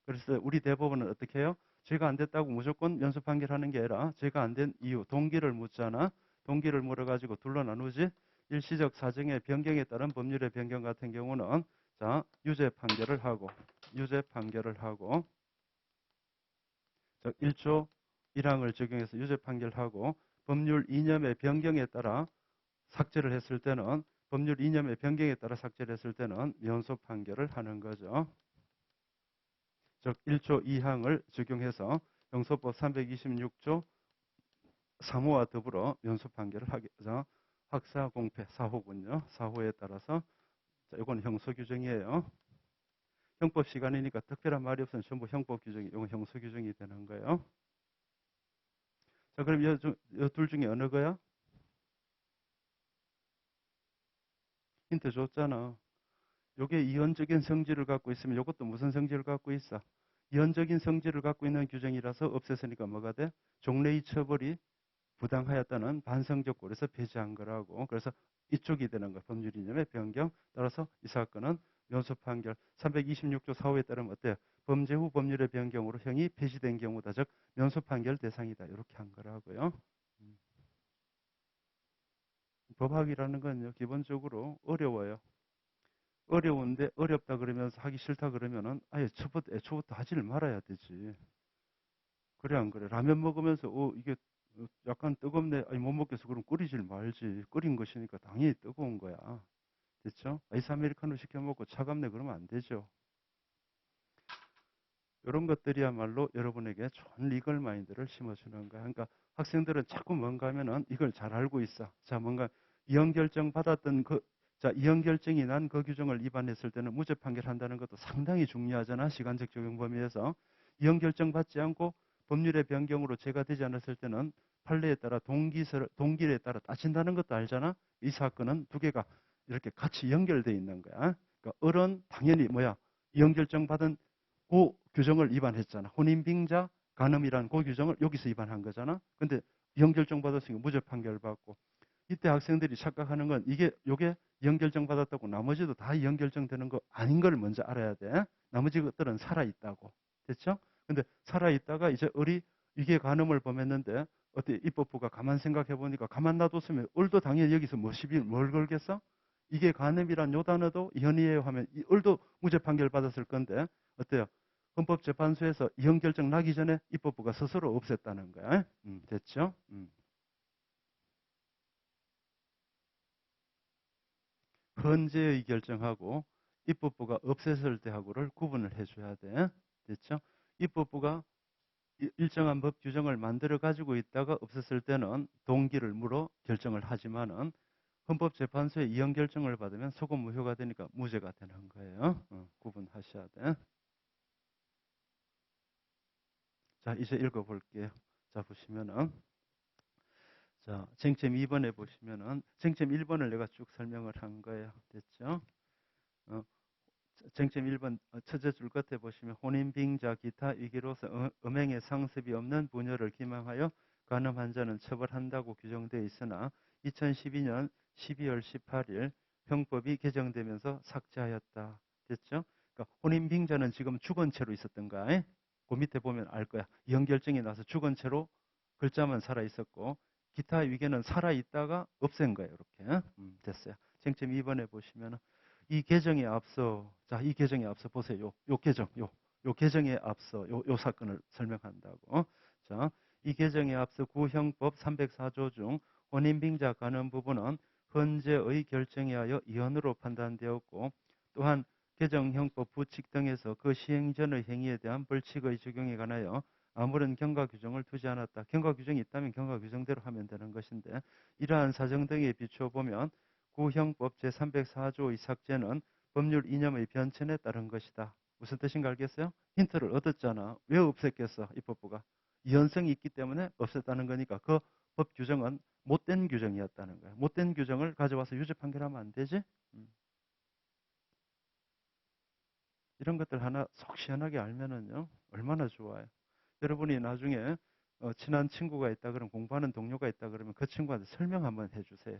그래서 우리 대법원은 어떻게 해요? 죄가 안 됐다고 무조건 연속 판결하는 게 아니라 죄가 안 된 이유, 동기를 묻잖아. 동기를 물어가지고 둘로 나누지. 일시적 사정의 변경에 따른 법률의 변경 같은 경우는 유죄 판결을 하고 1조 1항을 적용해서 유죄 판결하고 법률 이념의 변경에 따라 삭제를 했을 때는 법률 이념의 변경에 따라 삭제를 했을 때는 면소 판결을 하는 거죠. 즉 1조 2항을 적용해서 형소법 326조 3호와 더불어 면소 판결을 하게 죠. 학사 공패 4호군요. 4호에 따라서 이건 형소 규정이에요. 형법 시간이니까 특별한 말이 없으면 전부 형법 규정이 이건 형소 규정이 되는 거예요. 자, 그럼 이 둘 중에 어느 거야? 힌트 줬잖아. 요게 이원적인 성질을 갖고 있으면 이것도 무슨 성질을 갖고 있어? 이원적인 성질을 갖고 있는 규정이라서 없앴으니까 뭐가 돼? 종래의 처벌이 부당하였다는 반성적 고려에서 배제한 거라고. 그래서 이쪽이 되는 거. 법률 이념의 변경. 따라서 이 사건은 면소 판결 326조 4호에 따르면 어때요? 범죄 후 법률의 변경으로 형이 폐지된 경우다. 즉 면소 판결 대상이다. 이렇게 한 거라고요. 법학이라는 건요. 기본적으로 어려워요. 어려운데 어렵다 그러면서 하기 싫다 그러면은 아예 애초부터 하지를 말아야 되지. 그래 안 그래? 라면 먹으면서 이게 약간 뜨겁네. 아니 못 먹겠어. 그럼 끓이질 말지. 끓인 것이니까 당연히 뜨거운 거야. 됐죠? 아이스 아메리카노 시켜 먹고 차갑네 그러면 안 되죠. 이런 것들이야말로 여러분에게 좋은 리걸 마인드를 심어주는 거야. 그러니까 학생들은 자꾸 뭔가 하면은 이걸 잘 알고 있어. 자, 뭔가 이형결정 받았던 이형결정이 난 그 규정을 위반했을 때는 무죄 판결한다는 것도 상당히 중요하잖아. 시간적 적용 범위에서. 이형결정 받지 않고 법률의 변경으로 죄가 되지 않았을 때는 판례에 따라 동기에 따라 따진다는 것도 알잖아. 이 사건은 두 개가 이렇게 같이 연결되어 있는 거야. 그러니까 어른 당연히 뭐야? 이형결정 받은 그 규정을 위반했잖아. 혼인빙자, 간음이라는 그 규정을 여기서 위반한 거잖아. 근데 이형결정 받았으니까 무죄 판결 받고. 이때 학생들이 착각하는 건 요게 이형결정 받았다고 나머지도 다 이형결정 되는 거 아닌 걸 먼저 알아야 돼. 나머지 것들은 살아있다고. 됐죠? 근데 살아있다가 이제 이게 간음을 범했는데 어때 입법부가 가만 생각해 보니까 가만 놔뒀으면 을도 당연히 여기서 뭘 걸겠어? 이게 간음이란 요 단어도 현이에요 하면 이 을도 무죄 판결 받았을 건데 어때요? 헌법재판소에서 이형 결정 나기 전에 입법부가 스스로 없앴다는 거야. 됐죠? 헌재의 결정하고 입법부가 없앴을 때하고를 구분을 해줘야 돼. 됐죠? 입법부가 일정한 법 규정을 만들어 가지고 있다가 없었을 때는 동기를 물어 결정을 하지만은 헌법재판소의 이형 결정을 받으면 소급 무효가 되니까 무죄가 되는 거예요. 구분하셔야 돼. 자, 이제 읽어볼게요. 자, 보시면은 쟁점 2번에 보시면은 쟁점 1번을 내가 쭉 설명을 한 거예요. 됐죠? 어, 쟁점 1번 첫째 줄 끝에 보시면 혼인빙자 기타 위기로서 음행의 상습이 없는 부녀를 기망하여 간음 환자는 처벌한다고 규정되어 있으나 2012년 12월 18일 형법이 개정되면서 삭제하였다. 됐죠? 그러니까 혼인빙자는 지금 죽은 채로 있었던가? 에? 그 밑에 보면 알 거야. 이혼결정이 나서 죽은 채로 글자만 살아 있었고 기타 위계는 살아 있다가 없앤 거예요. 이렇게. 됐어요. 쟁점 2번에 보시면 이 개정에 앞서 자, 이 개정에 앞서 보세요. 요 개정, 요 개정에 앞서 요 사건을 설명한다고. 자, 이 개정에 앞서 구형법 304조 중 혼인빙자 관한 부분은 헌재의 결정에 하여 이혼으로 판단되었고 또한 개정형법 부칙 등에서 그 시행 전의 행위에 대한 벌칙의 적용에 관하여 아무런 경과 규정을 두지 않았다. 경과 규정이 있다면 경과 규정대로 하면 되는 것인데 이러한 사정 등에 비추어 보면 구형법 제304조의 삭제는 법률 이념의 변천에 따른 것이다. 무슨 뜻인가 알겠어요? 힌트를 얻었잖아. 왜 없앴겠어? 입법부가. 이연성이 있기 때문에 없앴다는 거니까 그 법 규정은 못된 규정이었다는 거야. 못된 규정을 가져와서 유죄 판결하면 안 되지? 이런 것들 하나 속 시원하게 알면은요, 얼마나 좋아요. 여러분이 나중에 친한 친구가 있다 그러면 공부하는 동료가 있다 그러면 그 친구한테 설명 한번 해주세요.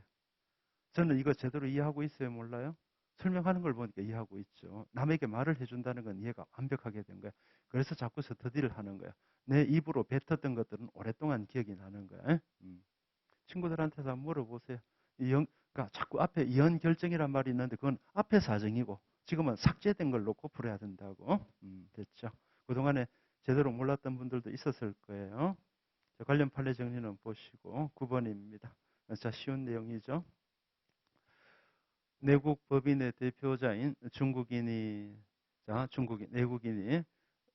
저는 이거 제대로 이해하고 있어요, 몰라요? 설명하는 걸 보니까 이해하고 있죠. 남에게 말을 해준다는 건 이해가 완벽하게 된 거야. 그래서 자꾸 스터디를 하는 거야. 내 입으로 뱉었던 것들은 오랫동안 기억이 나는 거야. 친구들한테도 한번 물어보세요. 그러니까 자꾸 앞에 이혼 결정이란 말이 있는데 그건 앞에 사정이고 지금은 삭제된 걸 놓고 풀어야 된다고. 됐죠. 그동안에 제대로 몰랐던 분들도 있었을 거예요. 자, 관련 판례 정리는 보시고 9번입니다. 자, 쉬운 내용이죠. 내국 법인의 대표자인 중국인이 내국인이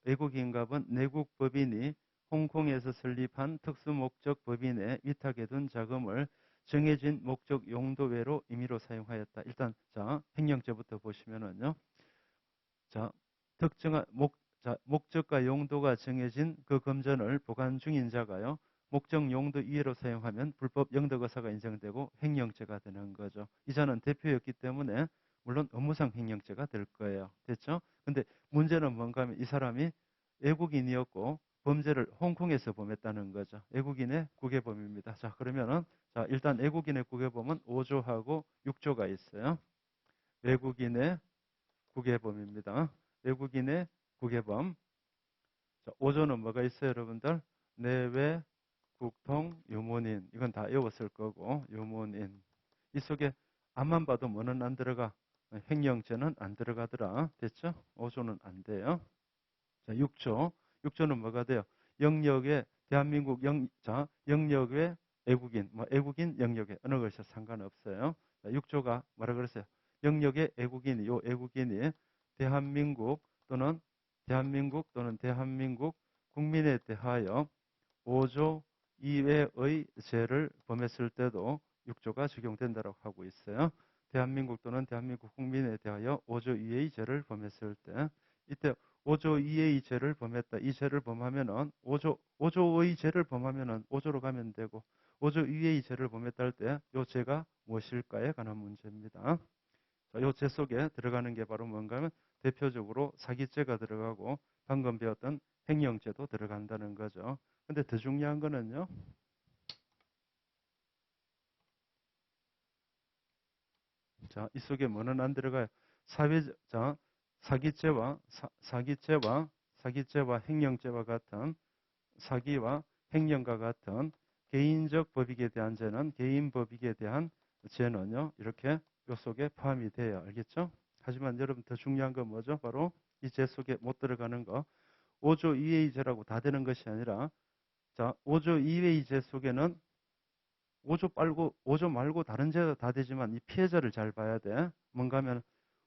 외국인갑은 내국 법인이 홍콩에서 설립한 특수목적 법인에 위탁해둔 자금을 정해진 목적 용도 외로 임의로 사용하였다. 일단 횡령죄부터 보시면은요. 자, 특정한 목적과 용도가 정해진 그 금전을 보관 중인 자가요. 목적 용도 이외로 사용하면 불법 영덕의사가 인정되고 횡령죄가 되는 거죠. 이자는 대표였기 때문에 물론 업무상 횡령죄가 될 거예요. 됐죠? 근데 문제는 뭔가 하면 이 사람이 외국인이었고 범죄를 홍콩에서 범했다는 거죠. 외국인의 국외범입니다. 자, 그러면은 일단 외국인의 국외범은 5조하고 6조가 있어요. 외국인의 국외범입니다. 외국인의 국외범. 자, 5조는 뭐가 있어요, 여러분들? 내외, 국통, 유문인. 이건 다 외웠을 거고, 유문인. 이 속에 앞만 봐도 뭐는 안 들어가? 횡령죄는 안 들어가더라. 됐죠? 5조는 안 돼요. 자, 6조. 6조는 뭐가 돼요? 영역에 대한민국 영역의 외국인, 외국인 영역에 어느 것이 상관없어요. 자, 6조가 뭐라 그랬어요? 영역의 외국인이 요 외국인이 대한민국 또는 대한민국 국민에 대하여 5조 이외의 죄를 범했을 때도 6조가 적용된다고 하고 있어요. 대한민국 또는 대한민국 국민에 대하여 5조 이외의 죄를 범했을 때 이때 5조 이하의 죄를 범했다. 이 죄를 범하면은 5조의 죄를 범하면은 5조로 가면 되고 5조 이하의 죄를 범했다 할 때 이 죄가 무엇일까에 관한 문제입니다. 이 죄 속에 들어가는 게 바로 뭔가 하면 대표적으로 사기죄가 들어가고 방금 배웠던 횡령죄도 들어간다는 거죠. 근데 더 중요한 거는요. 자, 이 속에 뭐는 안 들어가요? 사기죄와 사기죄와 횡령죄와 같은 사기와 횡령과 같은 개인적 법익에 대한 죄는 개인 법익에 대한 죄는요. 이렇게 요 속에 포함이 돼요. 알겠죠? 하지만 여러분 더 중요한 건 뭐죠? 바로 이 죄 속에 못 들어가는 거. 5조 이외의 죄라고 다 되는 것이 아니라 5조 이외의 죄 속에는 5조 말고 다른 죄도 다 되지만 이 피해자를 잘 봐야 돼. 뭔가 하면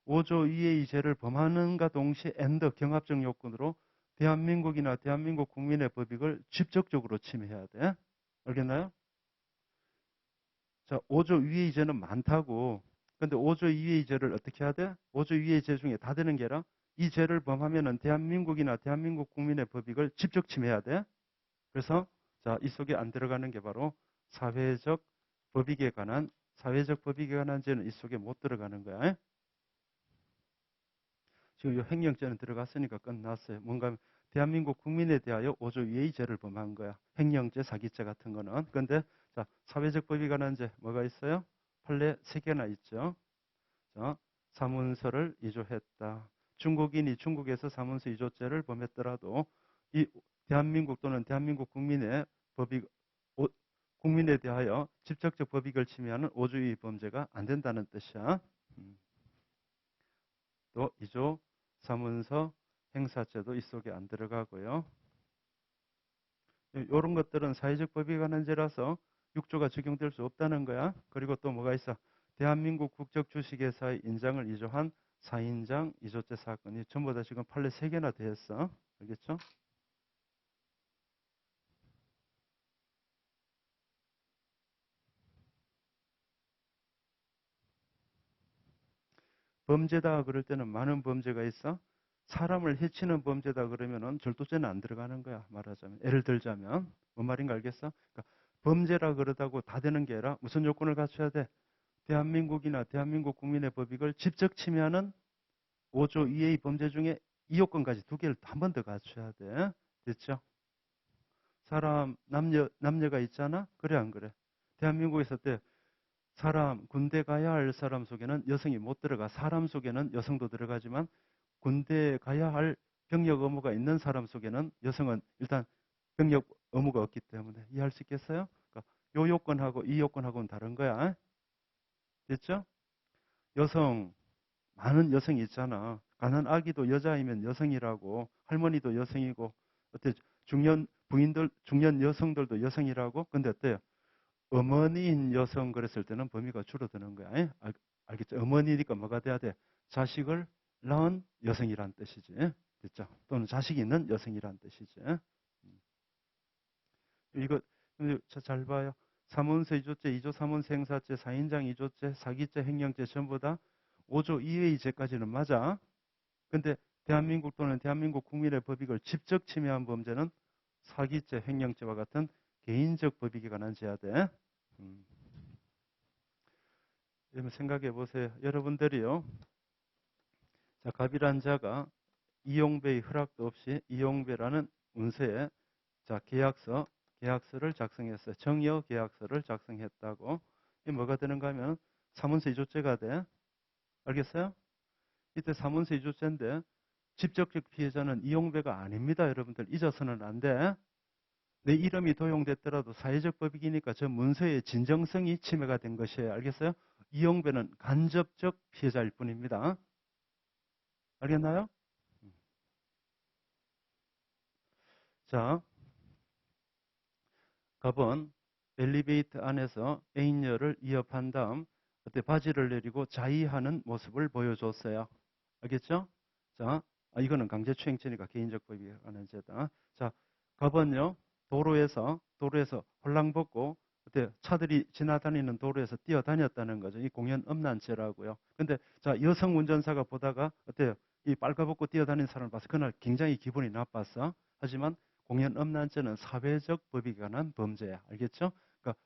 5조 이하의 죄를 범하는가 동시에 경합적 요건으로 대한민국이나 대한민국 국민의 법익을 직접적으로 침해해야 돼. 알겠나요? 자, 5조 이하의 죄는 많다고. 근데 5조 이하의 죄를 어떻게 해야 돼? 5조 이하의 죄 중에 다 되는 게 아니라 이 죄를 범하면은 대한민국이나 대한민국 국민의 법익을 직접 침해해야 돼. 그래서 이 속에 안 들어가는 게 바로 사회적 법익에 관한 죄는 이 속에 못 들어가는 거야. 지금 이 횡령죄는 들어갔으니까 끝났어요. 뭔가 대한민국 국민에 대하여 5조 이하의 죄를 범한 거야. 횡령죄, 사기죄 같은 거는. 그런데 사회적 법익에 관한 죄 뭐가 있어요? 판례 3개나 있죠. 자, 사문서를 위조했다. 중국인이 중국에서 사문서 2조죄를 범했더라도 이 대한민국 또는 대한민국 국민의 국민에 대하여 직접적 법익을 침해하는 5조 범죄가 안 된다는 뜻이야. 또 2조 사문서 행사죄도 이 속에 안 들어가고요. 이런 것들은 사회적 법익에 관한 죄라서 6조가 적용될 수 없다는 거야. 그리고 또 뭐가 있어? 대한민국 국적 주식회사의 인장을 위조한 4인장 2조죄 사건이 전부 다 지금 판례 3개나 되었어. 알겠죠? 범죄다 그럴 때는 많은 범죄가 있어. 사람을 해치는 범죄다 그러면은 절도죄는 안 들어가는 거야. 말하자면. 예를 들자면 뭔 말인가 알겠어? 그러니까 범죄라 그러다고 다 되는 게 아니라 무슨 요건을 갖춰야 돼? 대한민국이나 대한민국 국민의 법익을 직접 침해하는 5조 이하의 범죄 중에 이 요건까지 2개를 한 번 더 갖춰야 돼. 됐죠? 사람, 남녀가 있잖아? 그래, 안 그래? 대한민국에서 때 사람, 군대 가야 할 사람 속에는 여성이 못 들어가. 사람 속에는 여성도 들어가지만 군대에 가야 할 병력 의무가 있는 사람 속에는 여성은 일단 병력 의무가 없기 때문에 이해할 수 있겠어요? 그러니까 요 요건하고 이 요건하고는 다른 거야. 됐죠? 여성, 많은 여성이 있잖아. 가난 아기도 여자이면 여성이라고, 할머니도 여성이고, 어때 중년 부인들, 중년 여성들도 여성이라고. 근데 어때요? 어머니인 여성 그랬을 때는 범위가 줄어드는 거야. 알겠죠? 어머니니까 뭐가 돼야 돼? 자식을 낳은 여성이란 뜻이지. 됐죠? 또는 자식이 있는 여성이란 뜻이지. 이거 잘 봐요. 사문서 2조죄, 2조 사문서 행사죄, 4인장 2조죄, 사기죄, 횡령죄 전부 다 5조 이외의 죄까지는 맞아. 근데 대한민국 또는 대한민국 국민의 법익을 직접 침해한 범죄는 사기죄, 횡령죄와 같은 개인적 법익에 관한 죄야 돼. 여러분 생각해 보세요. 여러분들이요. 자, 갑이란 자가 이용배의 허락도 없이 이용배라는 문서에 자, 계약서를 작성했어요. 정여 계약서를 작성했다고. 이 뭐가 되는가 하면 사문서 2조죄가 돼. 알겠어요? 이때 사문서 2조죄인데 직접적 피해자는 이용배가 아닙니다. 여러분들 잊어서는 안 돼. 내 이름이 도용됐더라도 사회적 법익이니까 저 문서의 진정성이 침해가 된 것이에요. 알겠어요? 이용배는 간접적 피해자일 뿐입니다. 알겠나요? 자, 갑은 엘리베이터 안에서 애인녀를 위협한 다음 그때 바지를 내리고 자위하는 모습을 보여줬어요. 알겠죠? 자, 이거는 강제추행죄니까 개인적 법익에 관한 죄다. 자, 갑은요 도로에서 홀랑 벗고 그때 차들이 지나다니는 도로에서 뛰어다녔다는 거죠. 이 공연 음란죄라고요. 근데 자 여성 운전사가 보다가 어때요? 이 빨가벗고 뛰어다니는 사람을 봐서 그날 굉장히 기분이 나빴어. 하지만 공연 음란죄는 사회적 법익에 관한 범죄야. 알겠죠? 그러니까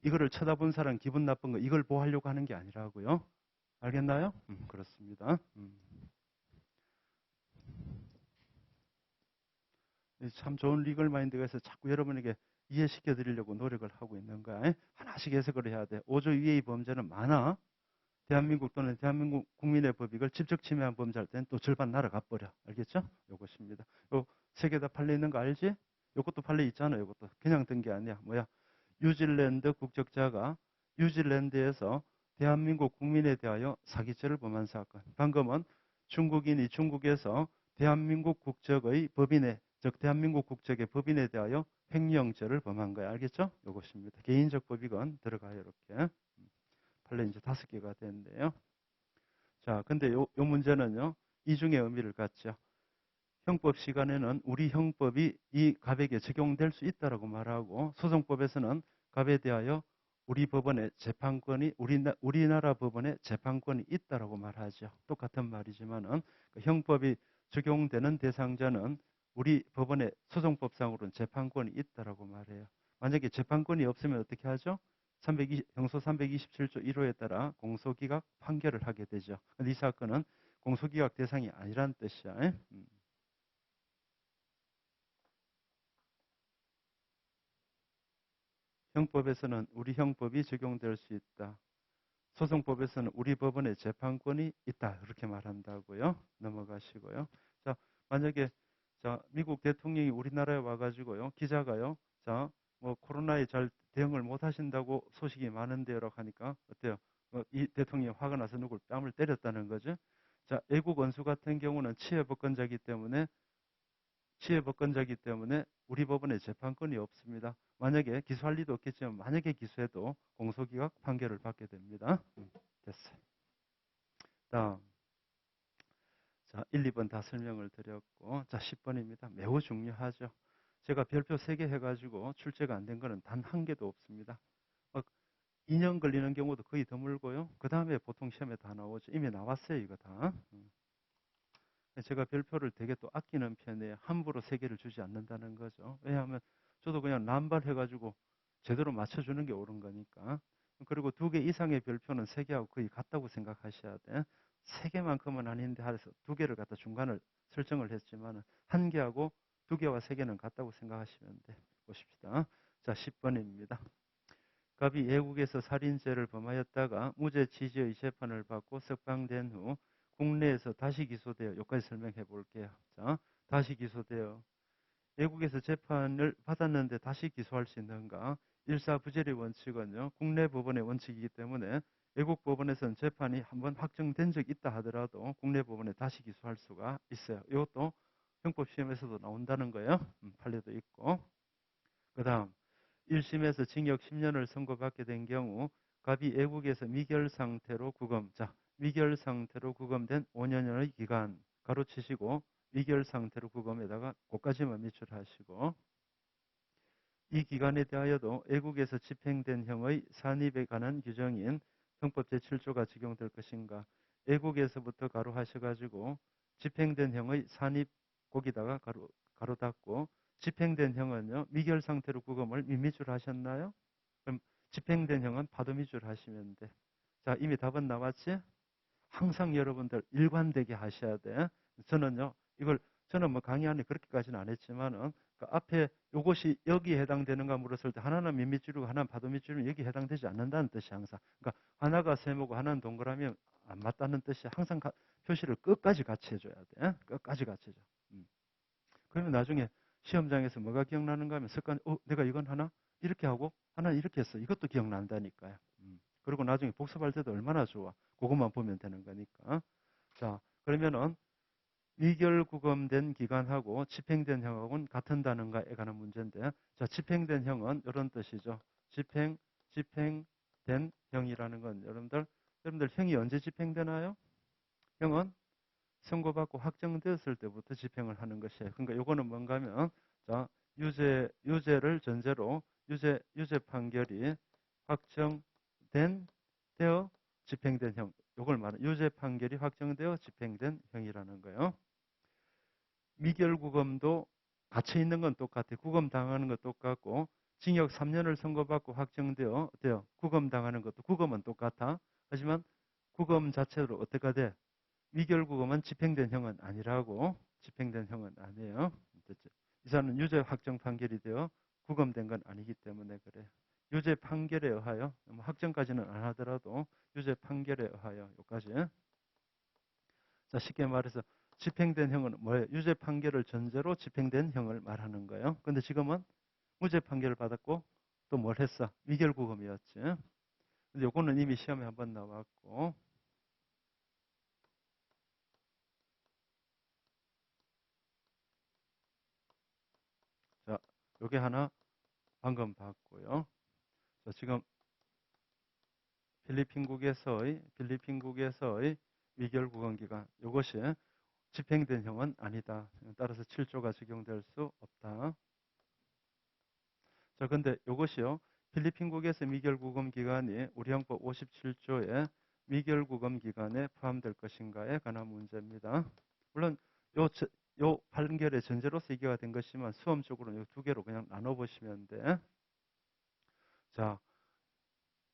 이거를 쳐다본 사람 기분 나쁜 거 이걸 보호하려고 하는 게 아니라고요. 알겠나요? 그렇습니다. 참 좋은 리걸 마인드가 있어서 자꾸 여러분에게 이해시켜 드리려고 노력을 하고 있는 거야. 하나씩 해석을 해야 돼. 5조 이하의 범죄는 많아. 대한민국 또는 대한민국 국민의 법익을 직접 침해한 범죄할 때는 또 절반 날아가 버려. 알겠죠? 요것입니다. 요 세 개 다 판례 있는 거 알지? 요것도 판례 있잖아. 요것도 그냥 든 게 아니야. 뭐야? 뉴질랜드 국적자가 뉴질랜드에서 대한민국 국민에 대하여 사기죄를 범한 사건. 방금은 중국인이 중국에서 대한민국 국적의 법인에, 즉 대한민국 국적의 법인에 대하여 횡령죄를 범한 거야. 알겠죠? 이것입니다. 개인적 법익은 들어가요. 이렇게. 판례 이제 5개가 되는데요. 자, 근데 요 문제는요. 이중의 의미를 갖죠. 형법 시간에는 우리 형법이 이 갑에게 적용될 수 있다라고 말하고 소송법에서는 갑에 대하여 우리 법원의 재판권이 우리나라 법원의 재판권이 있다라고 말하죠. 똑같은 말이지만은 그 형법이 적용되는 대상자는 우리 법원의 소송법상으로는 재판권이 있다라고 말해요. 만약에 재판권이 없으면 어떻게 하죠? 형소 327조 1호에 따라 공소기각 판결을 하게 되죠. 근데 이 사건은 공소기각 대상이 아니란 뜻이야. 형법에서는 우리 형법이 적용될 수 있다. 소송법에서는 우리 법원에 재판권이 있다. 그렇게 말한다고요. 넘어가시고요. 자, 만약에 자, 미국 대통령이 우리나라에 와가지고요. 기자가요. 자, 뭐 코로나에 잘 대응을 못 하신다고 소식이 많은데요라고 하니까 어때요? 이 대통령이 화가 나서 누굴 뺨을 때렸다는 거죠. 자, 외국 원수 같은 경우는 치해법권자이기 때문에 우리 법원에 재판권이 없습니다. 만약에 기소할 리도 없겠지만 만약에 기소해도 공소기각 판결을 받게 됩니다. 됐어요. 다음. 자, 1, 2번 다 설명을 드렸고, 자, 10번입니다. 매우 중요하죠. 제가 별표 3개 해가지고 출제가 안 된 거는 단 한 개도 없습니다. 2년 걸리는 경우도 거의 드물고요. 그 다음에 보통 시험에 다 나오죠. 이미 나왔어요, 이거 다. 제가 별표를 되게 또 아끼는 편이에요. 함부로 3개를 주지 않는다는 거죠. 왜냐하면 저도 그냥 남발해가지고 제대로 맞춰주는 게 옳은 거니까. 그리고 2개 이상의 별표는 3개하고 거의 같다고 생각하셔야 돼. 3개만큼은 아닌데 해서 2개를 갖다 중간을 설정을 했지만 1개하고 2개와 3개는 같다고 생각하시면 돼. 보십시다. 자, 10번입니다. 갑이 외국에서 살인죄를 범하였다가 무죄 취지의 재판을 받고 석방된 후 국내에서 다시 기소되어 여기까지 설명해 볼게요. 자, 다시 기소되어 외국에서 재판을 받았는데 다시 기소할 수 있는가? 일사부재리 원칙은요. 국내 법원의 원칙이기 때문에 외국 법원에서는 재판이 한번 확정된 적이 있다 하더라도 국내 법원에 다시 기소할 수가 있어요. 이것도 형법 시험에서도 나온다는 거예요. 판례도 있고. 그 다음 1심에서 징역 10년을 선고받게 된 경우 갑이 외국에서 미결 상태로 구금, 자, 미결 상태로 구금된 5년의 기간 가로치시고 미결 상태로 구금에다가 그까지만 미출하시고 이 기간에 대하여도 외국에서 집행된 형의 산입에 관한 규정인 형법 제7조가 적용될 것인가. 외국에서부터 가로 하셔가지고 집행된 형의 산입 거기다가 가로 닫고 집행된 형은요. 미결 상태로 구금을 밑미줄 하셨나요? 그럼 집행된 형은 파도미줄 하시면 돼. 자, 이미 답은 나왔지? 항상 여러분들 일관되게 하셔야 돼. 저는 뭐 강의 안에 그렇게까지는 안 했지만은 그 앞에 요것이 여기에 해당되는가 물었을 때 하나는 밑미줄이고 하나는 파도미줄이면 여기 해당되지 않는다는 뜻이 항상. 그러니까 하나가 세모고 하나는 동그라미면 안 맞다는 뜻이 항상 표시를 끝까지 같이 해줘야 돼. 끝까지 같이 해줘. 그러면 나중에 시험장에서 뭐가 기억나는가 하면 습관, 내가 이건 하나 이렇게 하고 하나 이렇게 했어. 이것도 기억난다니까요. 그리고 나중에 복습할 때도 얼마나 좋아. 그것만 보면 되는 거니까. 자, 그러면은 미결구금된 기간하고 집행된 형하고는 같은 단어인가에 관한 문제인데, 자, 집행된 형은 이런 뜻이죠. 집행된 형이라는 건 여러분들 형이 언제 집행되나요? 형은 선고받고 확정되었을 때부터 집행을 하는 것이에요. 그러니까 요거는 뭔가 하면, 자, 유죄를 전제로 유죄 판결이 되어 집행된 형. 요걸 말하는 유죄 판결이 확정되어 집행된 형이라는 거예요. 미결구금도 갇혀 있는 건 똑같아요. 구금 당하는 것 똑같고 징역 3년을 선고받고 확정되어 구금 당하는 것도 구금은 똑같아. 하지만 구금 자체로 어떻게 돼? 미결구금은 집행된 형은 아니라고. 집행된 형은 아니에요. 됐죠? 이 사람은 유죄 확정 판결이 되어 구금된 건 아니기 때문에 그래요. 유죄 판결에 의하여 확정까지는 안 하더라도 유죄 판결에 의하여 여기까지. 자, 쉽게 말해서 집행된 형은 뭐예요? 유죄 판결을 전제로 집행된 형을 말하는 거예요. 근데 지금은 무죄 판결을 받았고 또 뭘 했어? 미결구금이었지. 근데 요거는 이미 시험에 한번 나왔고. 자, 요게 하나 방금 봤고요. 자, 지금 필리핀국에서의 미결구금 기간 이것이 집행된 형은 아니다. 따라서 7조가 적용될 수 없다. 자, 근데 이것이요. 필리핀국에서 미결구금 기간이 우리 형법 57조에 미결구금 기간에 포함될 것인가에 관한 문제입니다. 물론 요 판결의 전제로 쓰기가 된 것이지만 수험적으로는 이 두 개로 그냥 나눠보시면 돼. 자,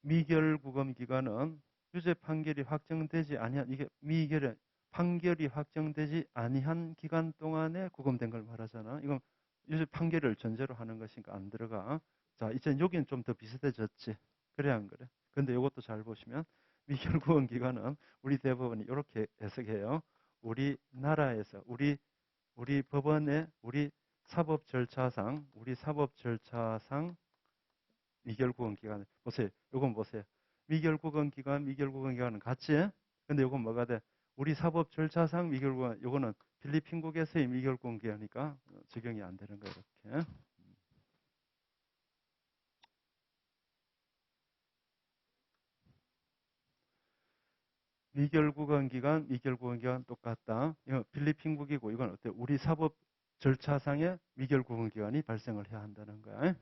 미결구금 기간은 유죄 판결이 확정되지 아니한 이게 미결의 판결이 확정되지 아니한 기간 동안에 구금된 걸 말하잖아. 이건 유죄 판결을 전제로 하는 것이니까 안 들어가. 자, 이제 여기는 좀 더 비슷해졌지. 그래 안 그래? 근데 이것도 잘 보시면 미결국은 기관은 우리 대법원이 이렇게 해석해요. 우리나라에서 우리 법원의 우리 사법 절차상 미결국은 기관 보세요. 요건 보세요. 미결국은 기관은 같이. 근데 요건 뭐가 돼? 우리 사법 절차상 미결국은 요거는 필리핀국에서의 미결국은 기관이니까 적용이 안 되는 거예요. 이렇게. 미결국은 기간 똑같다. 이거 필리핀국이고 이건 어때? 우리 사법 절차상의 미결국은 기간이 발생을 해야 한다는 거야.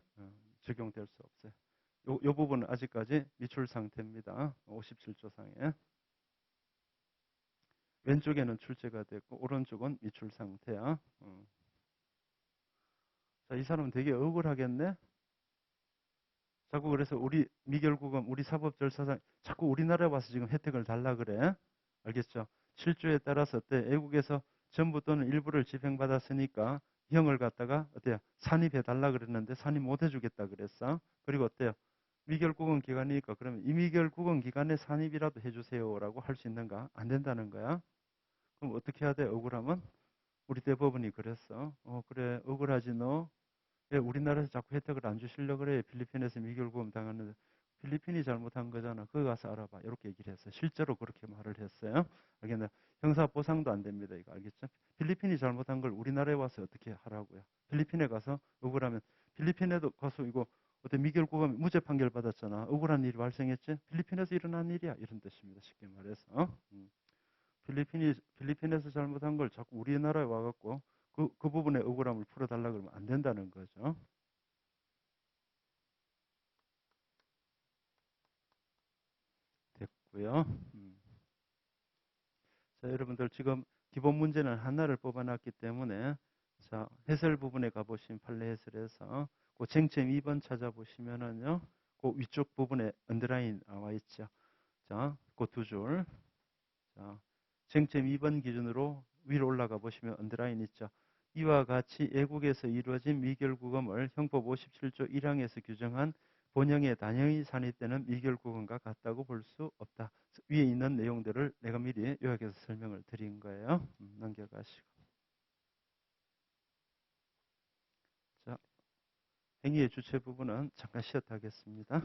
적용될 수 없어요. 요 부분은 아직까지 미출 상태입니다. 57조 상에. 왼쪽에는 출제가 됐고 오른쪽은 미출 상태야. 자, 이 사람은 되게 억울하겠네. 자꾸 그래서 우리 미결국은 우리 사법 절차상 자꾸 우리나라에 와서 지금 혜택을 달라 그래. 알겠죠? 7조에 따라서 어때? 애국에서 전부 또는 일부를 집행받았으니까 형을 갖다가 어때요? 산입해 달라 그랬는데 산입 못 해주겠다 그랬어. 그리고 어때요? 미결국은 기간이니까 그러면 이미결국은 기간에 산입이라도 해주세요라고 할 수 있는가? 안 된다는 거야. 그럼 어떻게 해야 돼? 억울하면 우리 대법원이 그랬어. 그래 억울하지 너. 왜 우리나라에서 자꾸 혜택을 안 주시려고 그래? 필리핀에서 미결국음 당하는데 필리핀이 잘못한 거잖아. 그거 가서 알아봐. 이렇게 얘기를 했어요. 실제로 그렇게 말을 했어요. 알겠나? 형사 보상도 안 됩니다. 이거 알겠죠? 필리핀이 잘못한 걸 우리나라에 와서 어떻게 하라고요? 필리핀에 가서 억울하면 필리핀에도 가서 이거 어때 미결국음 무죄 판결 받았잖아. 억울한 일이 발생했지? 필리핀에서 일어난 일이야. 이런 뜻입니다. 쉽게 말해서. 필리핀에서 잘못한 걸 자꾸 우리나라에 와갖고 그 부분의 억울함을 풀어달라 그러면 안 된다는 거죠. 됐고요. 자, 여러분들 지금 기본 문제는 하나를 뽑아놨기 때문에 자, 해설 부분에 가보시면 판례 해설에서 그 쟁점 2번 찾아보시면은요. 그 위쪽 부분에 언더라인 나와 있죠. 자, 그 두 줄. 자, 쟁점 2번 기준으로 위로 올라가 보시면 언더라인 있죠. 이와 같이 애국에서 이루어진 미결구금을 형법 57조 1항에서 규정한 본형의 단형이 산입되는 미결구금과 같다고 볼 수 없다. 위에 있는 내용들을 내가 미리 요약해서 설명을 드린 거예요. 넘겨가시고. 자, 행위의 주체 부분은 잠깐 쉬었다 하겠습니다.